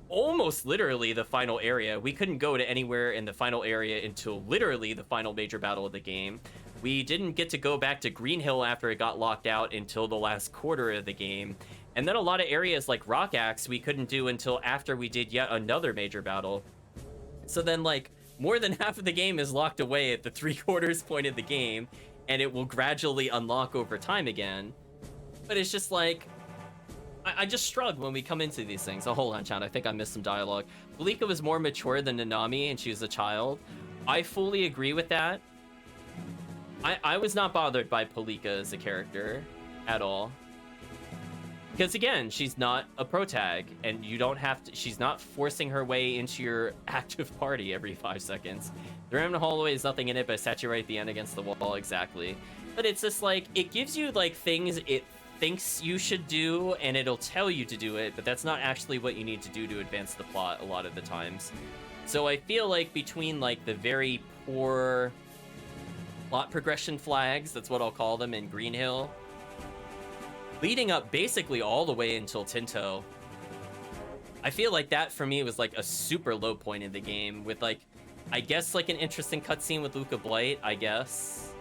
almost literally the final area. We couldn't go to anywhere in the final area until literally the final major battle of the game. We didn't get to go back to Green Hill after it got locked out until the last quarter of the game. And then a lot of areas like Rock Axe we couldn't do until after we did yet another major battle. So then, like, more than half of the game is locked away at the 3/4 point of the game, and it will gradually unlock over time again. But it's just like, I just shrug when we come into these things. Oh, hold on, chat. I think I missed some dialogue. Polika was more mature than Nanami, and she was a child. I fully agree with that. I was not bothered by Polika as a character at all. Because again, she's not a protag, and you don't have to, she's not forcing her way into your active party every 5 seconds. The random hallway is nothing in it but saturate the end against the wall, exactly. But it's just like, it gives you like things it thinks you should do, and it'll tell you to do it, but that's not actually what you need to do to advance the plot a lot of the times. So I feel like between like the very poor plot progression flags, that's what I'll call them, in Green Hill, leading up basically all the way until Tinto, I feel like that for me was like a super low point in the game with like, I guess like an interesting cutscene with Luca Blight, I guess.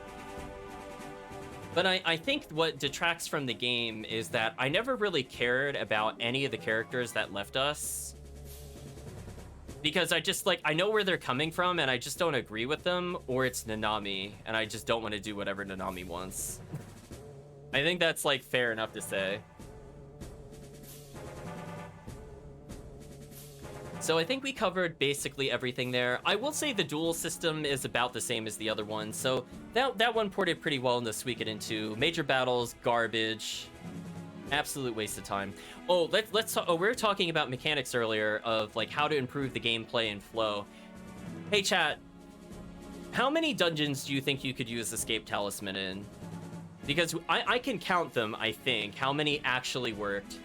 But I think what detracts from the game is that I never really cared about any of the characters that left us. Because I just like, I know where they're coming from and I just don't agree with them, or it's Nanami and I just don't want to do whatever Nanami wants. I think that's like fair enough to say. So I think we covered basically everything there. I will say the duel system is about the same as the other one, so that one ported pretty well in the Suikoden 2. Major battles, garbage, absolute waste of time. Oh, let's talk, oh, we were talking about mechanics earlier of like how to improve the gameplay and flow. Hey chat, how many dungeons do you think you could use Escape Talisman in? Because I can count them, I think, how many actually worked.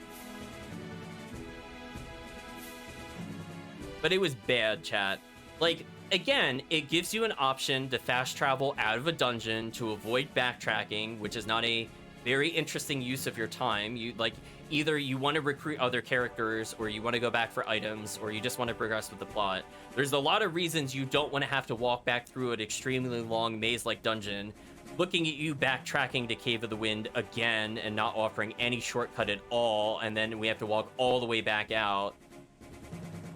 But it was bad, chat. Like, again, it gives you an option to fast travel out of a dungeon to avoid backtracking, which is not a very interesting use of your time. You like, either you want to recruit other characters, or you want to go back for items, or you just want to progress with the plot. There's a lot of reasons you don't want to have to walk back through an extremely long maze-like dungeon, looking at you backtracking to Cave of the Wind again and not offering any shortcut at all, and then we have to walk all the way back out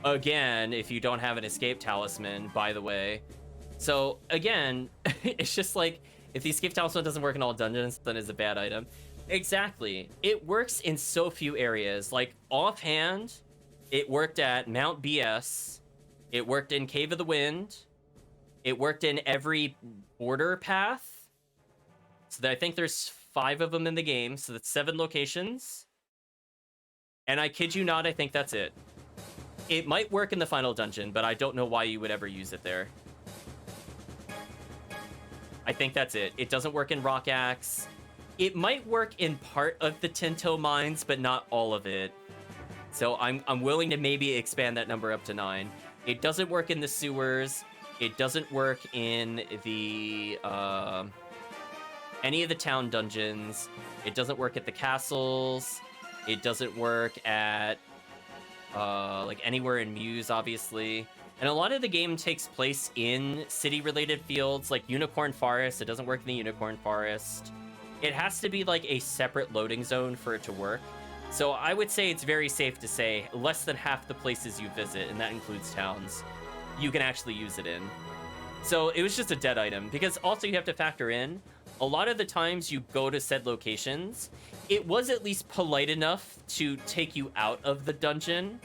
again if you don't have an escape talisman, by the way. So again, it's just like, if the escape talisman doesn't work in all dungeons, then it's a bad item. Exactly. It works in so few areas. Like, offhand, it worked at Mount BS, it worked in Cave of the Wind, it worked in every border path. So I think there's 5 of them in the game, so that's 7 locations. And I kid you not, I think that's it. It might work in the final dungeon, but I don't know why you would ever use it there. I think that's it. It doesn't work in Rock Axe. It might work in part of the Tinto mines, but not all of it. So I'm willing to maybe expand that number up to 9. It doesn't work in the sewers. It doesn't work in the any of the town dungeons. It doesn't work at the castles. It doesn't work at like anywhere in Muse, obviously. And a lot of the game takes place in city-related fields, like Unicorn Forest. It doesn't work in the Unicorn Forest. It has to be like a separate loading zone for it to work. So I would say it's very safe to say less than half the places you visit, and that includes towns, you can actually use it in. So it was just a dead item, because also you have to factor in, a lot of the times you go to said locations, it was at least polite enough to take you out of the dungeon,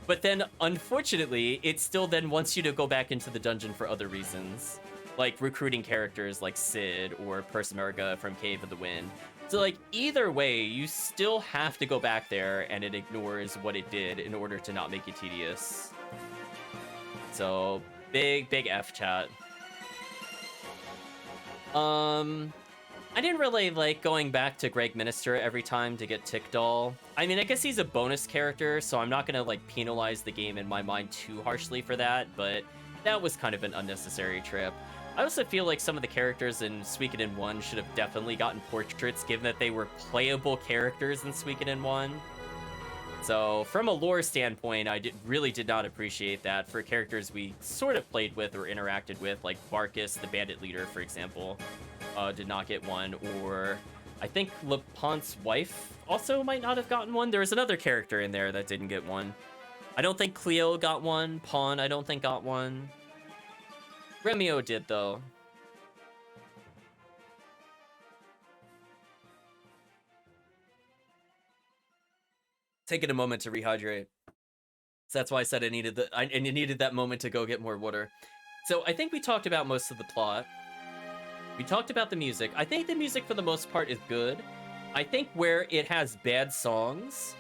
but then unfortunately, it still then wants you to go back into the dungeon for other reasons, like recruiting characters like Sid or Persmerga from Cave of the Wind. So like either way, you still have to go back there, and it ignores what it did in order to not make it tedious. So big F, chat. I didn't really like going back to Greg Minister every time to get Tick Doll. I mean, I guess he's a bonus character, so I'm not gonna like penalize the game in my mind too harshly for that, but that was kind of an unnecessary trip. I also feel like some of the characters in Suikoden 1 should have definitely gotten portraits, given that they were playable characters in Suikoden 1. So from a lore standpoint, I really did not appreciate that for characters we sort of played with or interacted with, like Barkus, the bandit leader, for example, did not get one, or I think Lepont's wife also might not have gotten one. There was another character in there that didn't get one. I don't think Cleo got one. Pawn, I don't think got one. Remio did, though. Taking a moment to rehydrate. So that's why I said I needed that moment to go get more water. So I think we talked about most of the plot. We talked about the music. I think the music for the most part is good. I think where it has bad songs,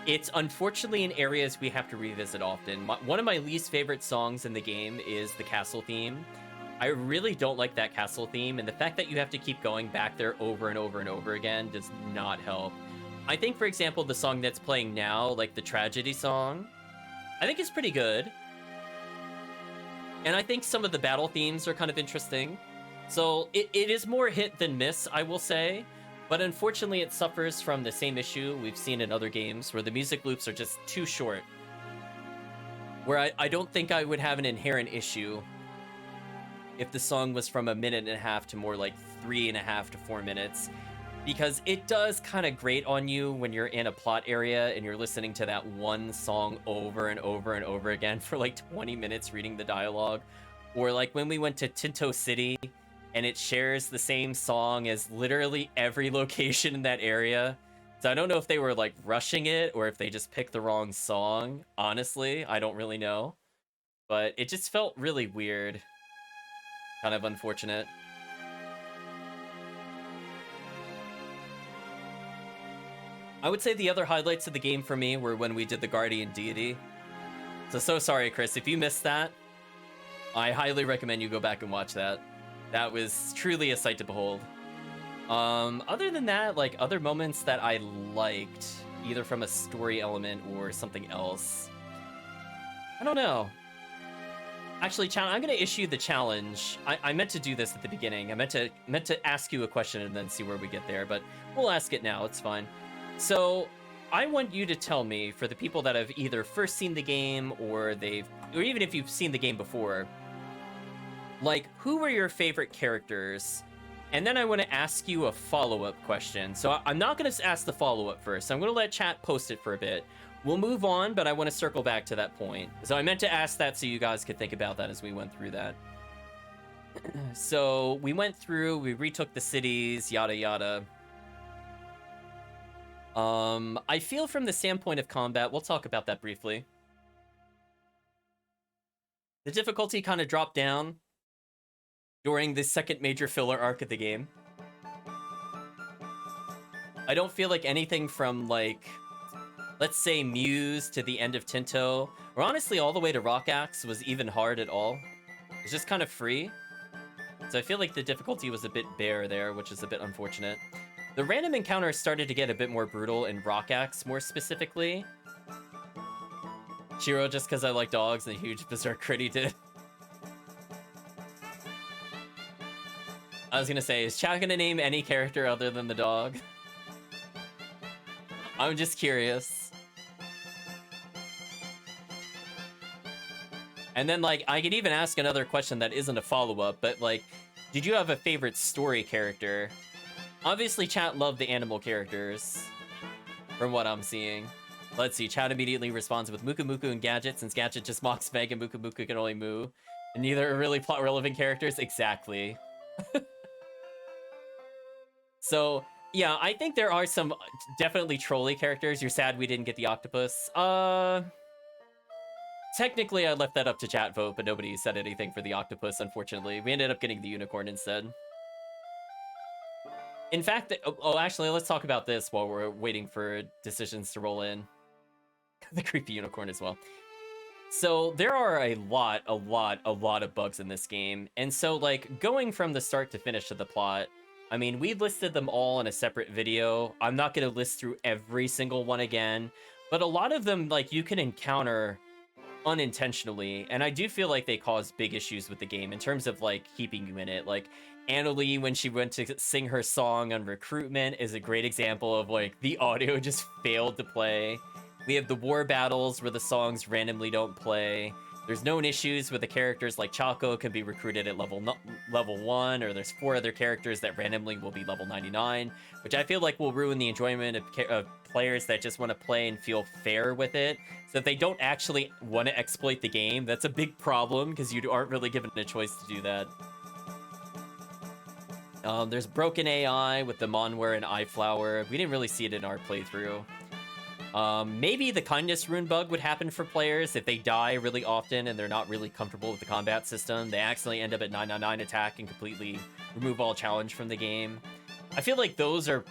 it's unfortunately in areas we have to revisit often. One of my least favorite songs in the game is the castle theme. I really don't like that castle theme, and the fact that you have to keep going back there over and over and over again does not help. I think, for example, the song that's playing now, like the tragedy song, I think it's pretty good. And I think some of the battle themes are kind of interesting. So it is more hit than miss, I will say. But unfortunately, it suffers from the same issue we've seen in other games, where the music loops are just too short. Where I don't think I would have an inherent issue if the song was from 1.5 minutes to more like 3.5 to 4 minutes. Because it does kind of grate on you when you're in a plot area and you're listening to that one song over and over and over again for like 20 minutes reading the dialogue. Or like when we went to Tinto City and it shares the same song as literally every location in that area. So I don't know if they were like rushing it or if they just picked the wrong song. Honestly, I don't really know. But it just felt really weird. Kind of unfortunate. I would say the other highlights of the game for me were when we did the Guardian Deity. So sorry, Chris. If you missed that, I highly recommend you go back and watch that. That was truly a sight to behold. Other than that, like other moments that I liked, either from a story element or something else, I don't know. Actually, I'm going to issue the challenge. I meant to do this at the beginning. I meant to ask you a question and then see where we get there, but we'll ask it now. It's fine. So I want you to tell me, for the people that have either first seen the game or even if you've seen the game before, like, who were your favorite characters? And then I want to ask you a follow-up question. So I'm not going to ask the follow-up first. I'm going to let chat post it for a bit. We'll move on, but I want to circle back to that point. So I meant to ask that so you guys could think about that as we went through that. So we went through, we retook the cities, yada yada. I feel from the standpoint of combat, we'll talk about that briefly. The difficulty kind of dropped down during the second major filler arc of the game. I don't feel like anything from, like, let's say Muse to the end of Tinto, or honestly all the way to Rock Axe, was even hard at all. It's just kind of free. So I feel like the difficulty was a bit bare there, which is a bit unfortunate. The random encounters started to get a bit more brutal in Rock Axe, more specifically. Shiro, just because I like dogs, and a huge Berserk crit he did. I was gonna say, is chat gonna name any character other than the dog? I'm just curious. And then, like, I could even ask another question that isn't a follow-up, but, like, did you have a favorite story character? Obviously, chat loved the animal characters, from what I'm seeing. Let's see, chat immediately responds with Muku Muku and Gadget, since Gadget just mocks Meg and Muku Muku can only moo. And neither are really plot-relevant characters. Exactly. So, yeah, I think there are some definitely trolly characters. You're sad we didn't get the octopus. Technically, I left that up to chat vote, but nobody said anything for the octopus, unfortunately. We ended up getting the unicorn instead. In fact, actually, let's talk about this while we're waiting for decisions to roll in. The creepy unicorn as well. So there are a lot of bugs in this game. And so, like, going from the start to finish of the plot, I mean, we listed them all in a separate video. I'm not going to list through every single one again, but a lot of them, like, you can encounter unintentionally, and I do feel like they cause big issues with the game in terms of, like, keeping you in it. Like, Annalie, when she went to sing her song on recruitment, is a great example of, like, the audio just failed to play. We have the war battles where the songs randomly don't play. There's known issues with the characters, like Chaco can be recruited at level 1, or there's 4 other characters that randomly will be level 99, which I feel like will ruin the enjoyment of players that just want to play and feel fair with it. So if they don't actually want to exploit the game, that's a big problem, because you aren't really given a choice to do that. There's broken AI with the Monware and Eyeflower. We didn't really see it in our playthrough. Maybe the kindness rune bug would happen for players if they die really often and they're not really comfortable with the combat system. They accidentally end up at 999 attack and completely remove all challenge from the game. I feel like those are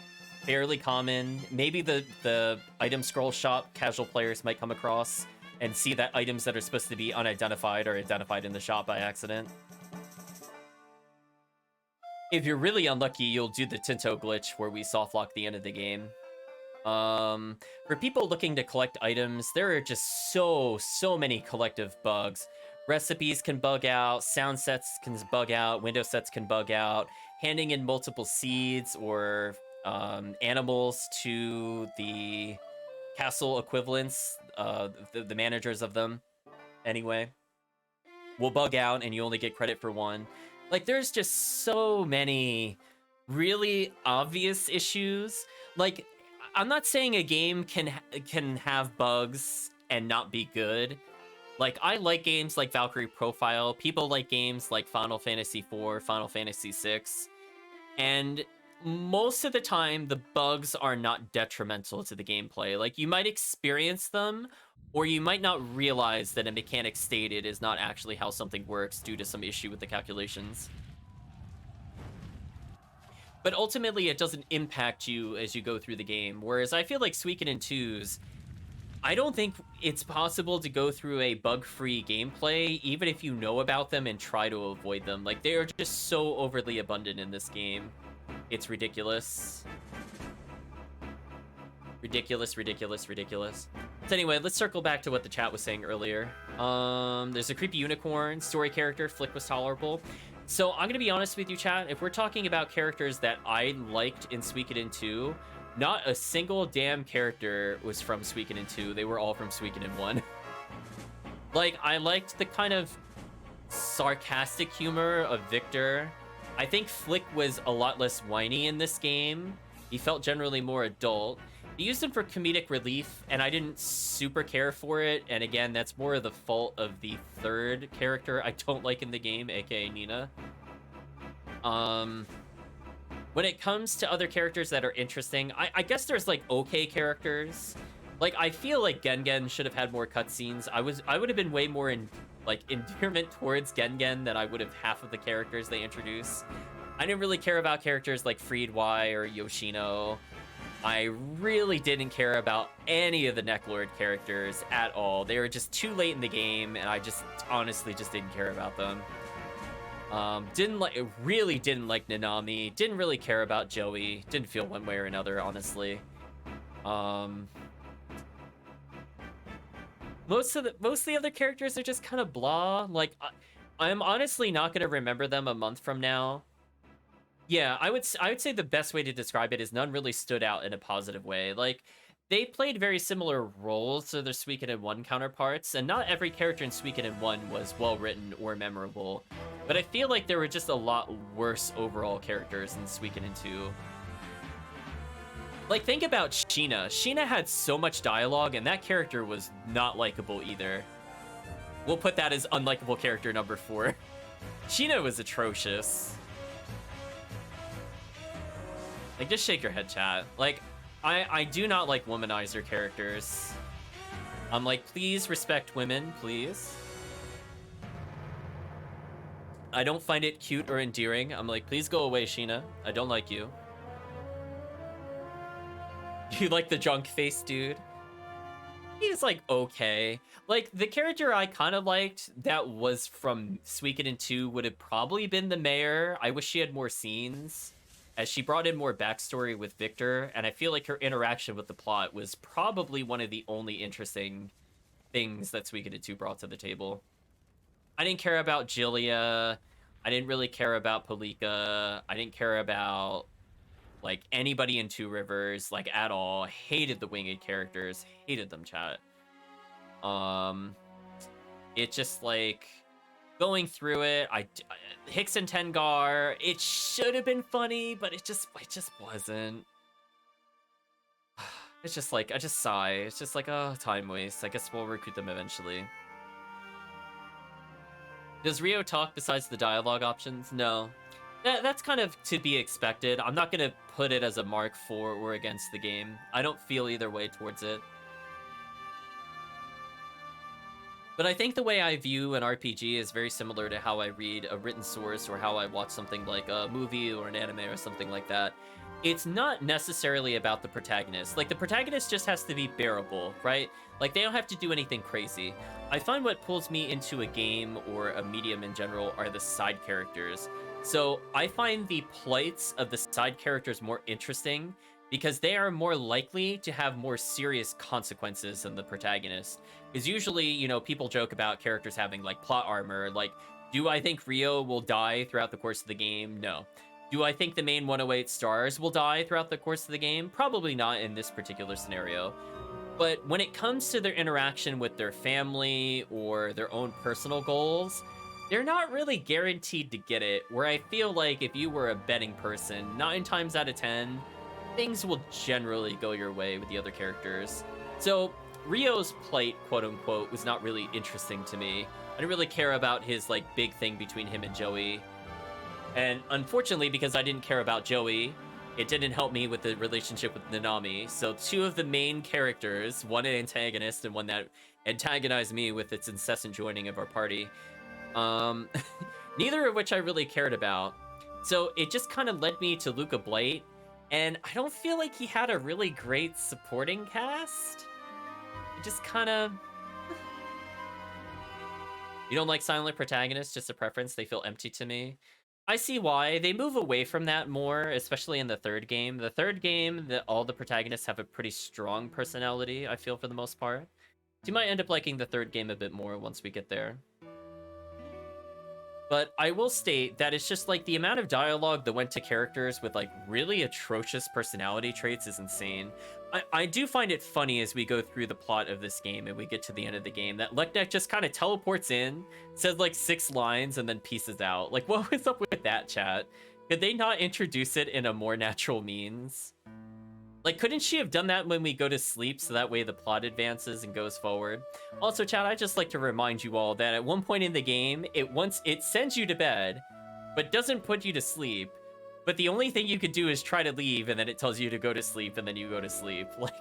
fairly common. Maybe the item scroll shop casual players might come across and see that items that are supposed to be unidentified are identified in the shop by accident. If you're really unlucky, you'll do the Tinto glitch where we softlock the end of the game. For people looking to collect items, there are just so many collective bugs. Recipes can bug out, sound sets can bug out, window sets can bug out, handing in multiple seeds or animals to the castle equivalents, the managers of them, anyway, will bug out and you only get credit for one. Like, there's just so many really obvious issues. Like, I'm not saying a game can have bugs and not be good. Like, I like games like Valkyrie Profile. People like games like Final Fantasy IV, Final Fantasy VI. And most of the time, the bugs are not detrimental to the gameplay. Like, you might experience them, or you might not realize that a mechanic stated is not actually how something works due to some issue with the calculations. But ultimately, it doesn't impact you as you go through the game. Whereas I feel like Suikoden 2's, I don't think it's possible to go through a bug-free gameplay, even if you know about them and try to avoid them. Like, they are just so overly abundant in this game. It's ridiculous. Ridiculous. So anyway, let's circle back to what the chat was saying earlier. There's a creepy unicorn, story character, Flick was tolerable. So I'm gonna be honest with you, chat. If we're talking about characters that I liked in Suikoden 2, not a single damn character was from Suikoden 2. They were all from Suikoden 1. Like, I liked the kind of sarcastic humor of Victor. I think Flick was a lot less whiny in this game. He felt generally more adult. He used him for comedic relief, and I didn't super care for it. And again, that's more of the fault of the third character I don't like in the game, aka Nina. When it comes to other characters that are interesting, I guess there's, like, okay characters. Like, I feel like Gengen should have had more cutscenes. I would have been way more endearment towards Gengen than I would have half of the characters they introduce. I didn't really care about characters like Freed Y or Yoshino. I really didn't care about any of the Necklord characters at all. They were just too late in the game, and I just honestly just didn't care about them. Really didn't like Nanami. Didn't really care about Joey. Didn't feel one way or another, honestly. Most of the other characters are just kind of blah. Like, I'm honestly not gonna remember them a month from now. Yeah, I would say the best way to describe it is none really stood out in a positive way. Like, they played very similar roles to their Suikoden 1 counterparts, and not every character in Suikoden 1 was well written or memorable. But I feel like there were just a lot worse overall characters in Suikoden 2. Like, think about Sheena. Sheena had so much dialogue, and that character was not likable either. We'll put that as unlikable character number 4. Sheena was atrocious. Like, just shake your head, chat. Like, I do not like womanizer characters. I'm like, please respect women, please. I don't find it cute or endearing. I'm like, please go away, Sheena. I don't like you. You like the junk face dude? He's like, okay. Like, the character I kind of liked that was from Suikoden 2 would have probably been the mayor. I wish she had more scenes, as she brought in more backstory with Victor, and I feel like her interaction with the plot was probably one of the only interesting things that Suikoden 2 brought to the table. I didn't care about Jillia. I didn't really care about Polika. I didn't care about, like, anybody in Two Rivers, like, at all. Hated the winged characters. Hated them, chat. It just, like, going through it, Hicks and Tengar, it should have been funny, but it just wasn't. It's just like, I just sigh. It's just like, oh, time waste. I guess we'll recruit them eventually. Does Rio talk besides the dialogue options? No. That's kind of to be expected. I'm not going to put it as a mark for or against the game. I don't feel either way towards it. But I think the way I view an RPG is very similar to how I read a written source or how I watch something like a movie or an anime or something like that. It's not necessarily about the protagonist. Like, the protagonist just has to be bearable, right? Like, they don't have to do anything crazy. I find what pulls me into a game or a medium in general are the side characters. So I find the plights of the side characters more interesting because they are more likely to have more serious consequences than the protagonist. Because usually, you know, people joke about characters having, like, plot armor. Like, do I think Rio will die throughout the course of the game? No. Do I think the main 108 stars will die throughout the course of the game? Probably not in this particular scenario. But when it comes to their interaction with their family or their own personal goals, they're not really guaranteed to get it. Where I feel like if you were a betting person, 9 times out of 10, things will generally go your way with the other characters. So Rio's plight, quote unquote, was not really interesting to me. I didn't really care about his, like, big thing between him and Joey. And unfortunately, because I didn't care about Joey, it didn't help me with the relationship with Nanami. So 2 of the main characters, one an antagonist and one that antagonized me with its incessant joining of our party, neither of which I really cared about. So it just kind of led me to Luca Blight, and I don't feel like he had a really great supporting cast. It just kind of... You don't like silent protagonists, just a preference? They feel empty to me. I see why. They move away from that more, especially in the third game. The third game, all the protagonists have a pretty strong personality, I feel, for the most part. So you might end up liking the third game a bit more once we get there. But I will state that it's just, like, the amount of dialogue that went to characters with, like, really atrocious personality traits is insane. I do find it funny as we go through the plot of this game and we get to the end of the game that Leknek just kind of teleports in, says, like, 6 lines, and then pieces out. Like, what was up with that, chat? Could they not introduce it in a more natural means? Like, couldn't she have done that when we go to sleep so that way the plot advances and goes forward? Also, chat, I'd just like to remind you all that at one point in the game, it sends you to bed, but doesn't put you to sleep. But the only thing you could do is try to leave, and then it tells you to go to sleep, and then you go to sleep. Like,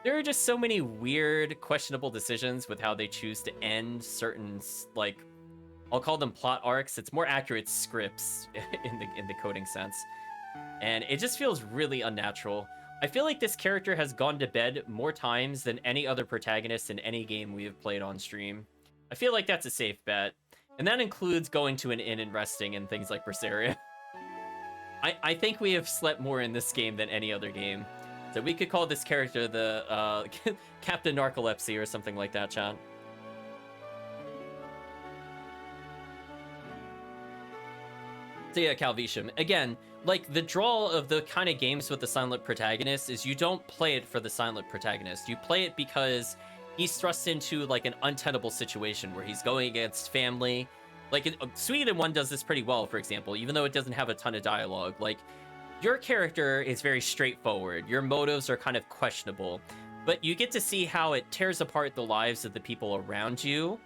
there are just so many weird, questionable decisions with how they choose to end certain, like, I'll call them plot arcs. It's more accurate scripts in the coding sense. And it just feels really unnatural. I feel like this character has gone to bed more times than any other protagonist in any game we have played on stream. I feel like that's a safe bet. And that includes going to an inn and resting and things like Berseria. I think we have slept more in this game than any other game. So we could call this character the Captain Narcolepsy or something like that, chat. So yeah, Calvisham. Again, like the draw of the kind of games with the silent protagonist is you don't play it for the silent protagonist. You play it because he's thrust into like an untenable situation where he's going against family. Like Suikoden 1 does this pretty well, for example, even though it doesn't have a ton of dialogue. Like your character is very straightforward. Your motives are kind of questionable, but you get to see how it tears apart the lives of the people around you.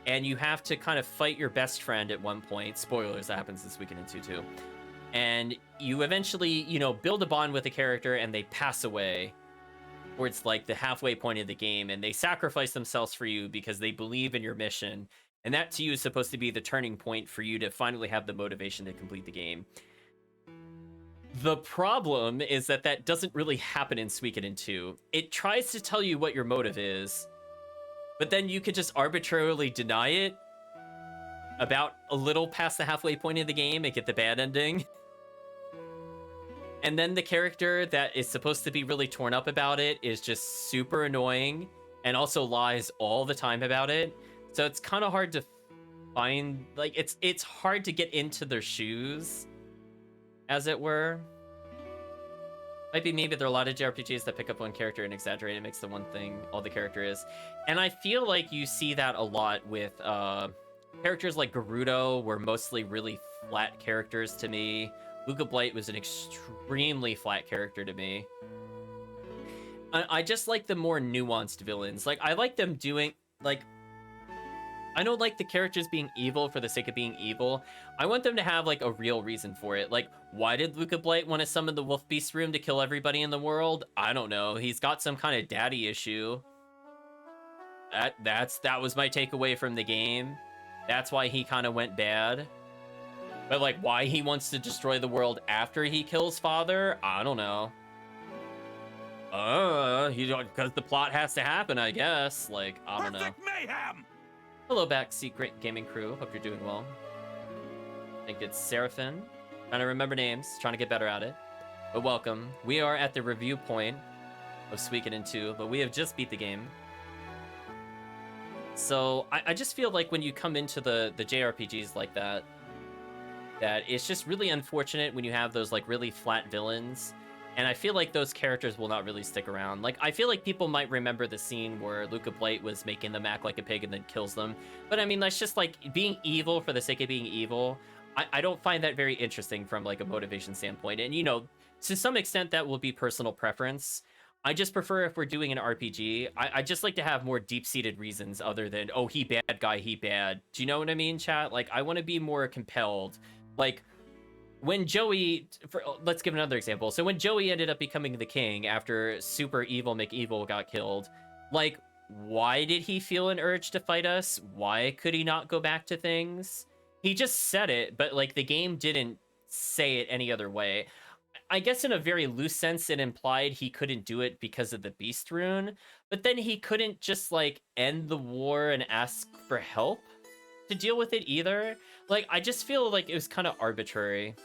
And you have to kind of fight your best friend at one point. Spoilers, that happens this weekend in 2-2. And you eventually, you know, build a bond with a character and they pass away towards like the halfway point of the game, and they sacrifice themselves for you because they believe in your mission. And that to you is supposed to be the turning point for you to finally have the motivation to complete the game. The problem is that that doesn't really happen in Suikoden 2. It tries to tell you what your motive is, but then you could just arbitrarily deny it about a little past the halfway point of the game and get the bad ending. And then the character that is supposed to be really torn up about it is just super annoying and also lies all the time about it. So it's kind of hard to find, like, it's hard to get into their shoes, as it were. Maybe there are a lot of JRPGs that pick up one character and exaggerate it, makes the one thing all the character is. And I feel like you see that a lot with characters like Gerudo were mostly really flat characters to me. Luca Blight was an extremely flat character to me. I just like the more nuanced villains. Like, I like them doing, like, I don't like the characters being evil for the sake of being evil. I want them to have, like, a real reason for it. Like, why did Luca Blight want to summon the Wolf Beast Room to kill everybody in the world? I don't know. He's got some kind of daddy issue. That was my takeaway from the game. That's why he kind of went bad. But, like, why he wants to destroy the world after he kills Father? I don't know. Because the plot has to happen, I guess. Like, I don't know. Perfect mayhem! Hello back, Secret Gaming Crew. Hope you're doing well. I think it's Seraphin. Trying to remember names, trying to get better at it. But welcome. We are at the review point of Suikoden 2, but we have just beat the game. So I just feel like when you come into the JRPGs like that it's just really unfortunate when you have those like really flat villains. And I feel like those characters will not really stick around. Like, I feel like people might remember the scene where Luca Blight was making them act like a pig and then kills them. But I mean, that's just like being evil for the sake of being evil. I don't find that very interesting from like a motivation standpoint. And, you know, to some extent that will be personal preference. I just prefer, if we're doing an RPG, I just like to have more deep-seated reasons other than, oh, he bad guy, he bad. Do you know what I mean, chat? Like, I want to be more compelled. Like, when Joey, let's give another example. So when Joey ended up becoming the king after Super Evil McEvil got killed, like, why did he feel an urge to fight us? Why could he not go back to things? He just said it, but, like, the game didn't say it any other way. I guess in a very loose sense, it implied he couldn't do it because of the Beast Rune, but then he couldn't just, like, end the war and ask for help to deal with it either. Like, I just feel like it was kind of arbitrary.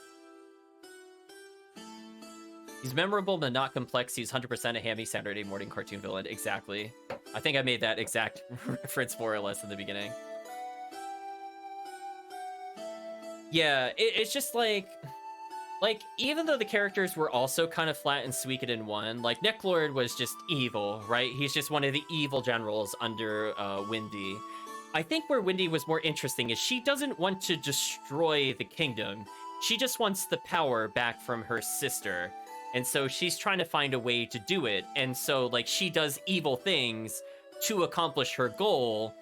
He's memorable but not complex. He's 100% a hammy Saturday morning cartoon villain. Exactly. I think I made that exact reference more or less in the beginning. Yeah, it's just like, even though the characters were also kind of flat in Suikoden 1, like, Necklord was just evil, right? He's just one of the evil generals under Windy. I think where Windy was more interesting is she doesn't want to destroy the kingdom. She just wants the power back from her sister. And so she's trying to find a way to do it. And so, like, she does evil things to accomplish her goal.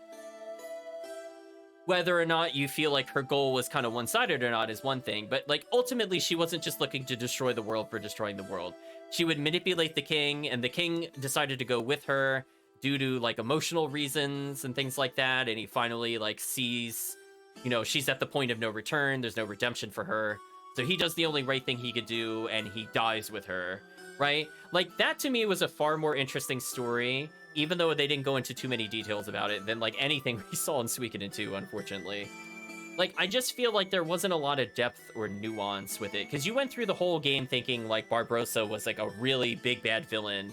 Whether or not you feel like her goal was kind of one-sided or not is one thing. But, like, ultimately, she wasn't just looking to destroy the world for destroying the world. She would manipulate the king, and the king decided to go with her due to, like, emotional reasons and things like that. And he finally, like, sees, you know, she's at the point of no return. There's no redemption for her. So he does the only right thing he could do, and he dies with her, right? Like, that to me was a far more interesting story, even though they didn't go into too many details about it, than, like, anything we saw in Suikoden 2, unfortunately. Like, I just feel like there wasn't a lot of depth or nuance with it, because you went through the whole game thinking, like, Barbarossa was, like, a really big bad villain,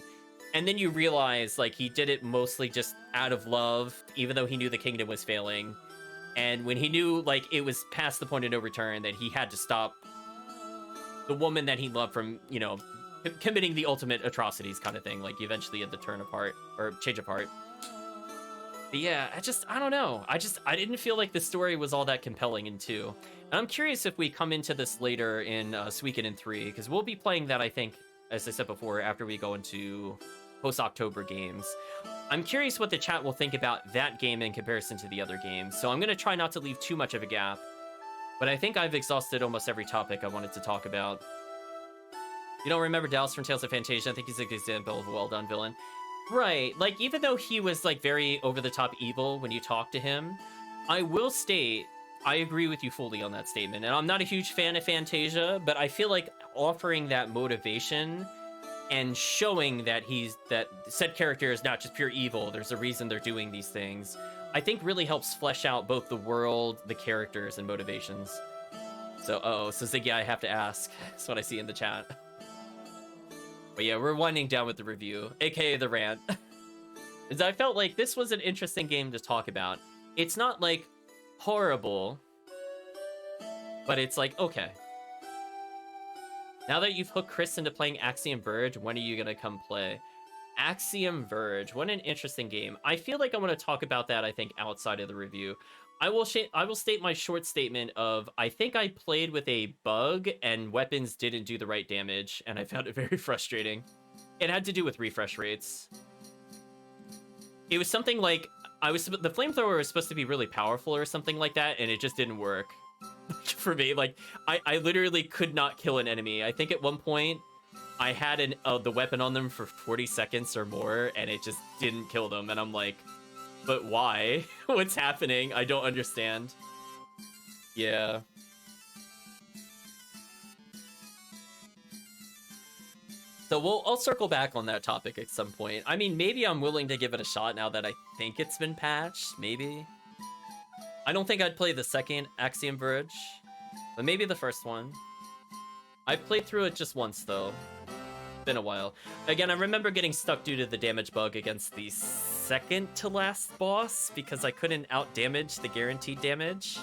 and then you realize, like, he did it mostly just out of love, even though he knew the kingdom was failing. And when he knew, like, it was past the point of no return, that he had to stop the woman that he loved from, you know, committing the ultimate atrocities kind of thing. Like, you eventually had to turn apart, or change apart. But yeah, I don't know. I didn't feel like the story was all that compelling in 2. And I'm curious if we come into this later in Suikoden 3, because we'll be playing that, I think, as I said before, after we go into post-October games. I'm curious what the chat will think about that game in comparison to the other games, so I'm going to try not to leave too much of a gap. But I think I've exhausted almost every topic I wanted to talk about. You don't remember Dallas from Tales of Fantasia? I think he's a good example of a well-done villain. Right, like, even though he was, like, very over-the-top evil when you talk to him, I will state, I agree with you fully on that statement, and I'm not a huge fan of Fantasia, but I feel like offering that motivation and showing that that said character is not just pure evil, there's a reason they're doing these things, I think really helps flesh out both the world, the characters, and motivations. So, so Ziggy, I have to ask. That's what I see in the chat. But yeah, we're winding down with the review, aka the rant. As I felt like this was an interesting game to talk about. It's not, like, horrible, but it's like, okay. Now that you've hooked Chris into playing Axiom Verge, when are you gonna come play? Axiom Verge, what an interesting game. I feel like I want to talk about that, I think, outside of the review. I will state my short statement of, I think I played with a bug and weapons didn't do the right damage, and I found it very frustrating. It had to do with refresh rates. It was something like, the flamethrower was supposed to be really powerful or something like that, and it just didn't work. For me, like, I literally could not kill an enemy. I think at one point, I had the weapon on them for 40 seconds or more, and it just didn't kill them, and I'm like, but why? What's happening? I don't understand. Yeah. So I'll circle back on that topic at some point. I mean, maybe I'm willing to give it a shot now that I think it's been patched, maybe. I don't think I'd play the second Axiom Verge, but maybe the first one. I played through it just once, though. Been a while. Again, I remember getting stuck due to the damage bug against the second to last boss because I couldn't out damage the guaranteed damage,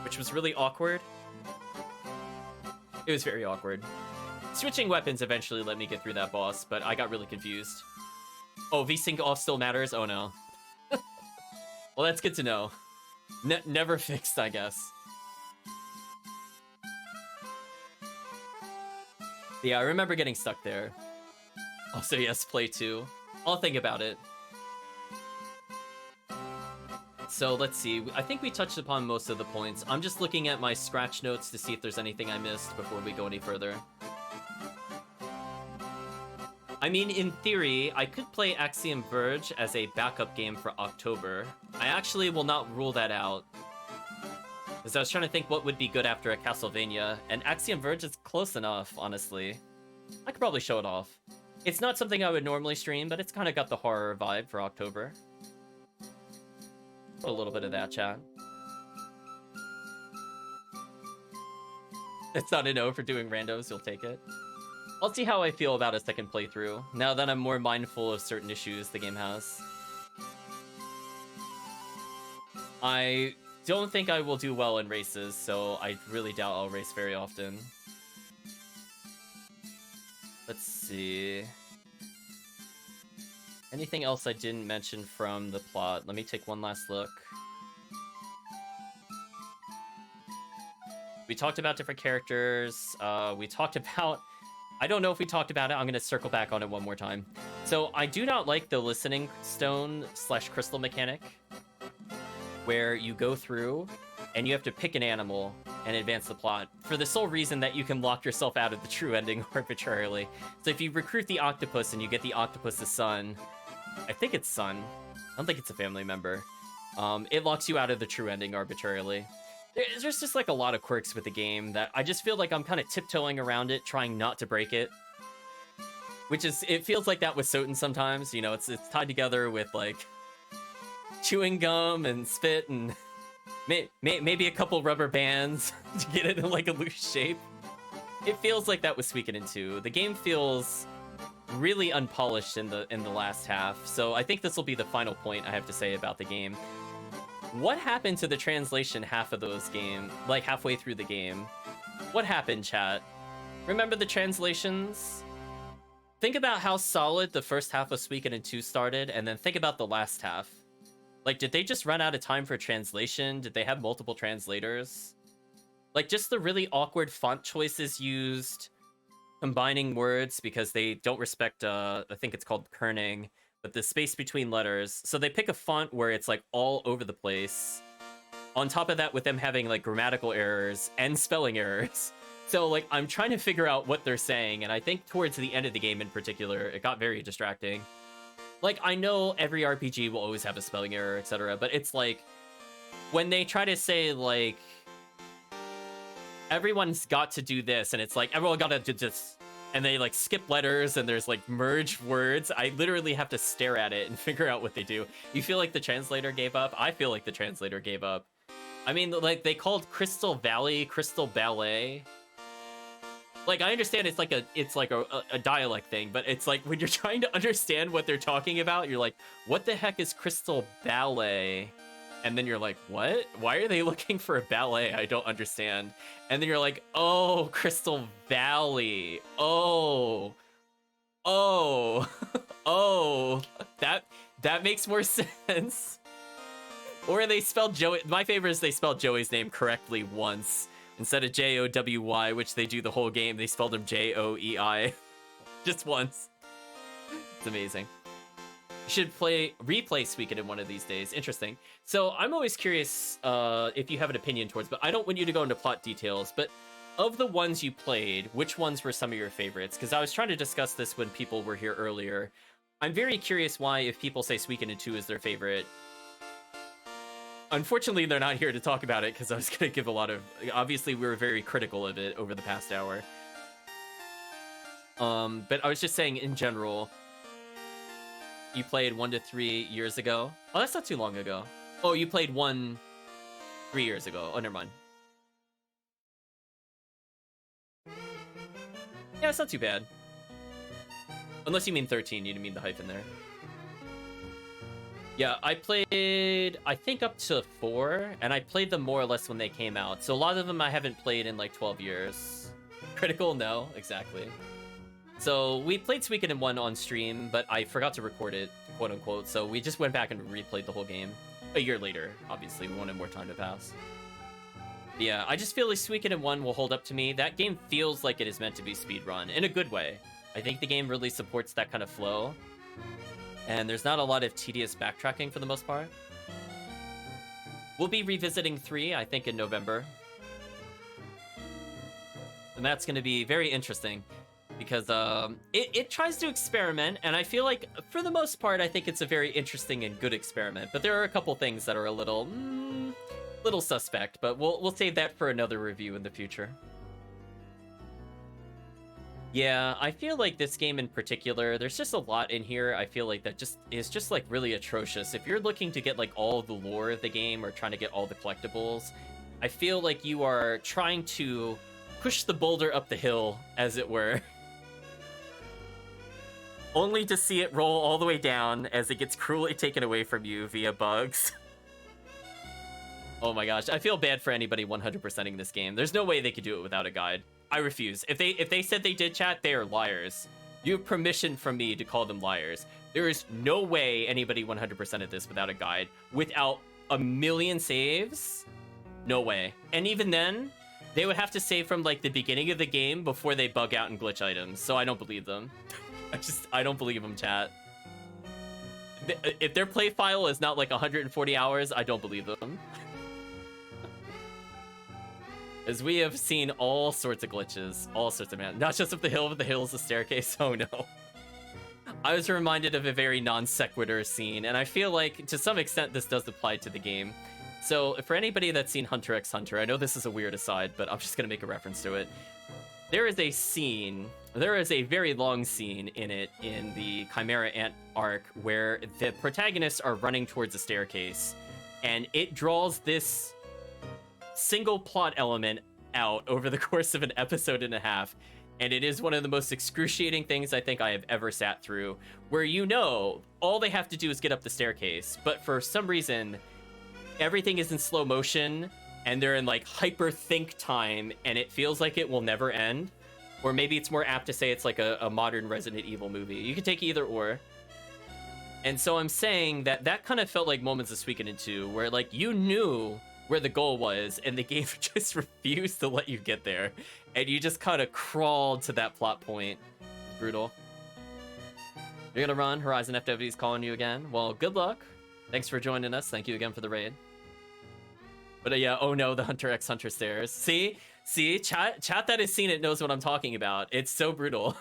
which was really awkward. It was very awkward. Switching weapons eventually let me get through that boss, but I got really confused. Oh, VSync off still matters? Oh no. Well, that's good to know. Never fixed, I guess. Yeah, I remember getting stuck there. Also, yes, play 2. I'll think about it. So, let's see. I think we touched upon most of the points. I'm just looking at my scratch notes to see if there's anything I missed before we go any further. I mean, in theory, I could play Axiom Verge as a backup game for October. I actually will not rule that out. Because I was trying to think what would be good after a Castlevania, and Axiom Verge is close enough, honestly. I could probably show it off. It's not something I would normally stream, but it's kind of got the horror vibe for October. Put a little bit of that, chat. It's not a no for doing randos, you'll take it. I'll see how I feel about a second playthrough, now that I'm more mindful of certain issues the game has. I don't think I will do well in races, so I really doubt I'll race very often. Let's see. Anything else I didn't mention from the plot? Let me take one last look. We talked about different characters. We talked about... I don't know if we talked about it. I'm going to circle back on it one more time. So I do not like the listening stone / crystal mechanic, where you go through and you have to pick an animal and advance the plot for the sole reason that you can lock yourself out of the true ending arbitrarily. So if you recruit the octopus and you get the octopus's son, I think it's son, I don't think it's a family member, it locks you out of the true ending arbitrarily. There's just like a lot of quirks with the game that I just feel like I'm kind of tiptoeing around it, trying not to break it. Which is, it feels like that with Soten sometimes, you know, it's tied together with like chewing gum and spit and maybe a couple rubber bands to get it in like a loose shape. It feels like that with Suikoden 2. The game feels really unpolished in the last half, so I think this will be the final point I have to say about the game. What happened to the translation half of those game, like halfway through the game? What happened, chat? Remember the translations? Think about how solid the first half of Suikoden 2 started, and then think about the last half. Like, did they just run out of time for translation? Did they have multiple translators? Like, just the really awkward font choices used, combining words because they don't respect, I think it's called kerning, but the space between letters. So they pick a font where it's, like, all over the place. On top of that, with them having, like, grammatical errors and spelling errors. So, like, I'm trying to figure out what they're saying, and I think towards the end of the game in particular, it got very distracting. Like, I know every RPG will always have a spelling error, etc., but it's like, when they try to say, like, everyone's got to do this, and it's like, everyone gotta do this, and they, like, skip letters, and there's, like, merged words, I literally have to stare at it and figure out what they do. You feel like the translator gave up? I feel like the translator gave up. I mean, like, they called Crystal Valley Crystal Ballet. Like, I understand it's like a dialect thing, but it's like when you're trying to understand what they're talking about, you're like, what the heck is Crystal Ballet? And then you're like, what? Why are they looking for a ballet? I don't understand. And then you're like, oh, Crystal Valley. Oh. Oh. Oh. That makes more sense. Or they spelled Joey. My favorite is they spelled Joey's name correctly once. Instead of Jowy, which they do the whole game, they spelled him Joei. Just once. It's amazing. You should replay Suikoden one of these days. Interesting. So I'm always curious if you have an opinion towards, but I don't want you to go into plot details, but of the ones you played, which ones were some of your favorites? Because I was trying to discuss this when people were here earlier. I'm very curious why, if people say Suikoden 2 is their favorite. Unfortunately, they're not here to talk about it because I was going to give a lot of... Obviously, we were very critical of it over the past hour. But I was just saying, in general, you played 1 to 3 years ago. Oh, that's not too long ago. Oh, you played 1 3 years ago. Oh, never mind. Yeah, it's not too bad. Unless you mean 13, you didn't mean the hyphen there. Yeah, I played, I think, up to 4, and I played them more or less when they came out. So a lot of them I haven't played in like 12 years. Critical? No, exactly. So we played Suikoden 1 on stream, but I forgot to record it, quote unquote. So we just went back and replayed the whole game. A year later, obviously, we wanted more time to pass. But yeah, I just feel like Suikoden 1 will hold up to me. That game feels like it is meant to be speedrun, in a good way. I think the game really supports that kind of flow. And there's not a lot of tedious backtracking for the most part. We'll be revisiting 3, I think, in November. And that's going to be very interesting. Because it tries to experiment, and I feel like, for the most part, I think it's a very interesting and good experiment. But there are a couple things that are a little suspect, but we'll save that for another review in the future. Yeah, I feel like this game in particular, there's just a lot in here I feel like that just is just like really atrocious. If you're looking to get like all the lore of the game or trying to get all the collectibles, I feel like you are trying to push the boulder up the hill, as it were. Only to see it roll all the way down as it gets cruelly taken away from you via bugs. Oh my gosh, I feel bad for anybody 100%ing this game. There's no way they could do it without a guide. I refuse. If they said they did, chat, they are liars. You have permission from me to call them liars. There is no way anybody 100%ed this without a guide. Without a million saves? No way. And even then, they would have to save from like the beginning of the game before they bug out and glitch items. So I don't believe them. I don't believe them, chat. If their play file is not like 140 hours, I don't believe them. As we have seen all sorts of glitches, all sorts of not just up the hill, but the hill's the staircase. Oh no. I was reminded of a very non sequitur scene, and I feel like to some extent this does apply to the game. So for anybody that's seen Hunter x Hunter, I know this is a weird aside, but I'm just gonna make a reference to it. There is a scene, there is a very long scene in it, in the Chimera Ant arc, where the protagonists are running towards a staircase, and it draws this single plot element out over the course of an episode and a half, and it is one of the most excruciating things I think I have ever sat through, where you know all they have to do is get up the staircase, but for some reason everything is in slow motion and they're in like hyper think time and it feels like it will never end. Or maybe it's more apt to say it's like a modern Resident Evil movie. You could take either or. And so I'm saying that kind of felt like moments of Suikoden 2, where like you knew where the goal was and the game just refused to let you get there. And you just kind of crawled to that plot point. It's brutal. You're gonna run, Horizon FW's calling you again. Well, good luck. Thanks for joining us. Thank you again for the raid. But yeah, oh no, the Hunter x Hunter stairs. See, chat that has seen it knows what I'm talking about. It's so brutal.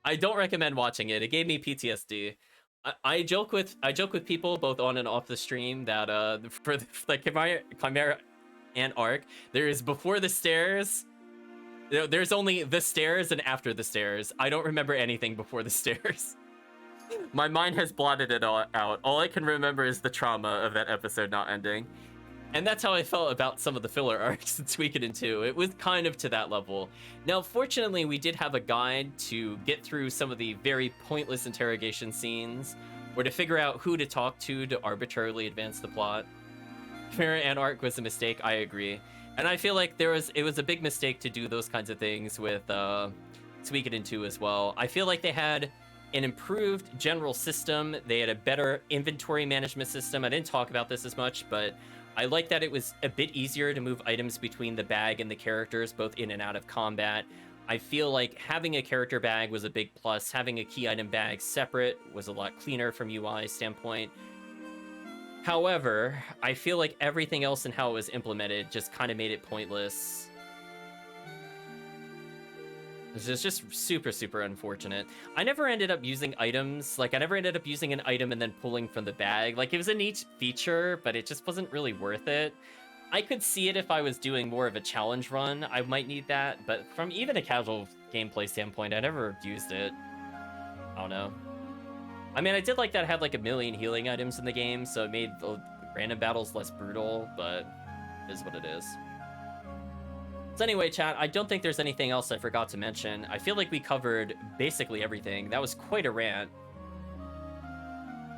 I don't recommend watching it. It gave me PTSD. I joke with people both on and off the stream that for the Chimera and Arc, there is before the stairs. There's only the stairs and after the stairs. I don't remember anything before the stairs. My mind has blotted it all out. All I can remember is the trauma of that episode not ending. And that's how I felt about some of the filler arcs in Suikoden 2. It was kind of to that level. Now, fortunately, we did have a guide to get through some of the very pointless interrogation scenes, or to figure out who to talk to arbitrarily advance the plot. Chimera and Arc was a mistake, I agree. And I feel like it was a big mistake to do those kinds of things with Suikoden 2 as well. I feel like they had an improved general system. They had a better inventory management system. I didn't talk about this as much, but I like that it was a bit easier to move items between the bag and the characters, both in and out of combat. I feel like having a character bag was a big plus. Having a key item bag separate was a lot cleaner from UI standpoint. However, I feel like everything else in how it was implemented just kind of made it pointless. It's just super, super unfortunate. I never ended up using items. Like, I never ended up using an item and then pulling from the bag. Like, it was a neat feature, but it just wasn't really worth it. I could see it if I was doing more of a challenge run. I might need that, but from even a casual gameplay standpoint, I never used it. I don't know. I mean, I did like that it had like a million healing items in the game, so it made the random battles less brutal, but it is what it is. So anyway, chat, I don't think there's anything else I forgot to mention. I feel like we covered basically everything. That was quite a rant.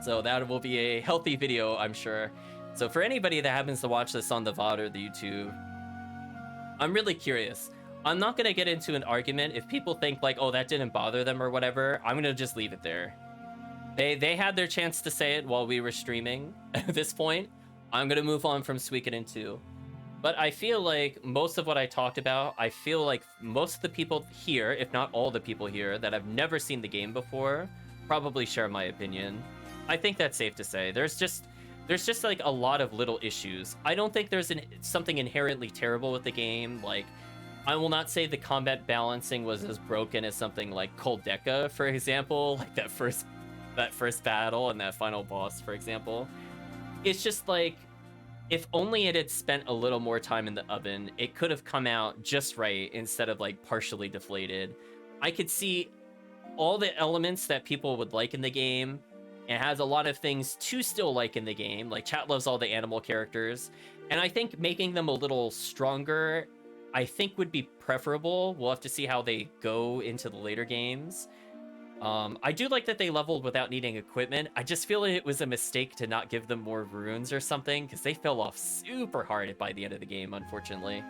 So that will be a healthy video, I'm sure. So for anybody that happens to watch this on the VOD or the YouTube, I'm really curious. I'm not going to get into an argument. If people think like, oh, that didn't bother them or whatever, I'm going to just leave it there. They had their chance to say it while we were streaming. At this point, I'm going to move on from Suikoden 2. But I feel like most of what I talked about, I feel like most of the people here, if not all the people here, that have never seen the game before, probably share my opinion. I think that's safe to say. There's just like a lot of little issues. I don't think there's something inherently terrible with the game. Like, I will not say the combat balancing was as broken as something like Koldeka, for example, like that first battle and that final boss, for example. It's just like, if only it had spent a little more time in the oven, it could have come out just right instead of like partially deflated. I could see all the elements that people would like in the game. It has a lot of things to still like in the game. Like, chat loves all the animal characters. And I think making them a little stronger, I think would be preferable. We'll have to see how they go into the later games. I do like that they leveled without needing equipment. I just feel like it was a mistake to not give them more runes or something, because they fell off super hard by the end of the game, unfortunately.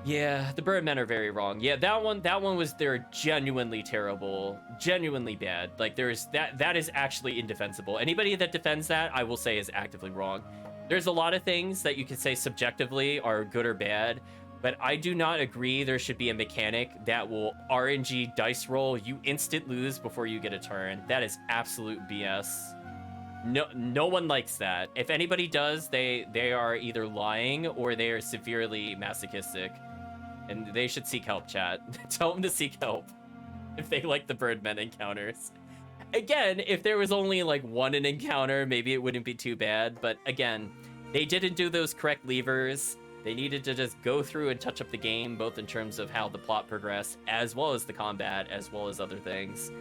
Yeah, the Birdmen are very wrong. Yeah, that one was, they're genuinely terrible, genuinely bad. Like, that is actually indefensible. Anybody that defends that, I will say, is actively wrong. There's a lot of things that you could say subjectively are good or bad, but I do not agree there should be a mechanic that will RNG dice roll. You instant lose before you get a turn. That is absolute BS. No one likes that. If anybody does, they are either lying or they are severely masochistic. And they should seek help, chat. Tell them to seek help if they like the Birdmen encounters. Again, if there was only like one an encounter, maybe it wouldn't be too bad. But again, they didn't do those correct levers. They needed to just go through and touch up the game, both in terms of how the plot progressed, as well as the combat, as well as other things.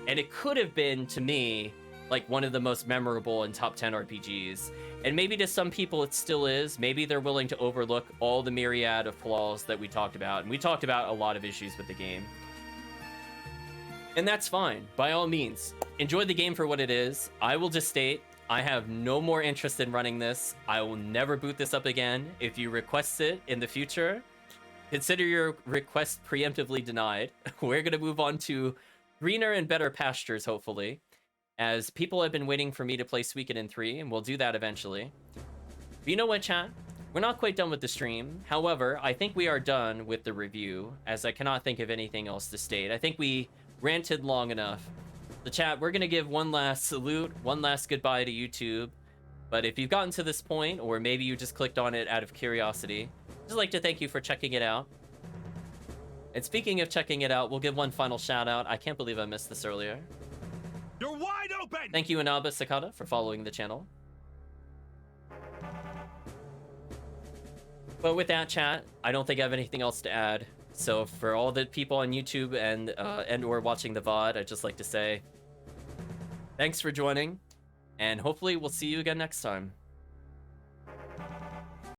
And it could have been, to me, like one of the most memorable and top 10 RPGs. And maybe to some people it still is. Maybe they're willing to overlook all the myriad of flaws that we talked about. And we talked about a lot of issues with the game. And that's fine. By all means, enjoy the game for what it is. I will just state, I have no more interest in running this. I will never boot this up again. If you request it in the future, consider your request preemptively denied. We're going to move on to greener and better pastures, hopefully, as people have been waiting for me to play Suikoden 3, and we'll do that eventually. But you know what, chat? We're not quite done with the stream. However, I think we are done with the review, as I cannot think of anything else to state. I think we ranted long enough. The chat, we're going to give one last salute, one last goodbye to YouTube. But if you've gotten to this point, or maybe you just clicked on it out of curiosity, I'd just like to thank you for checking it out. And speaking of checking it out, we'll give one final shout out. I can't believe I missed this earlier. You're wide open! Thank you, Inaba Sakata, for following the channel. But with that, chat, I don't think I have anything else to add. So for all the people on YouTube and or watching the VOD, I'd just like to say thanks for joining, and hopefully we'll see you again next time.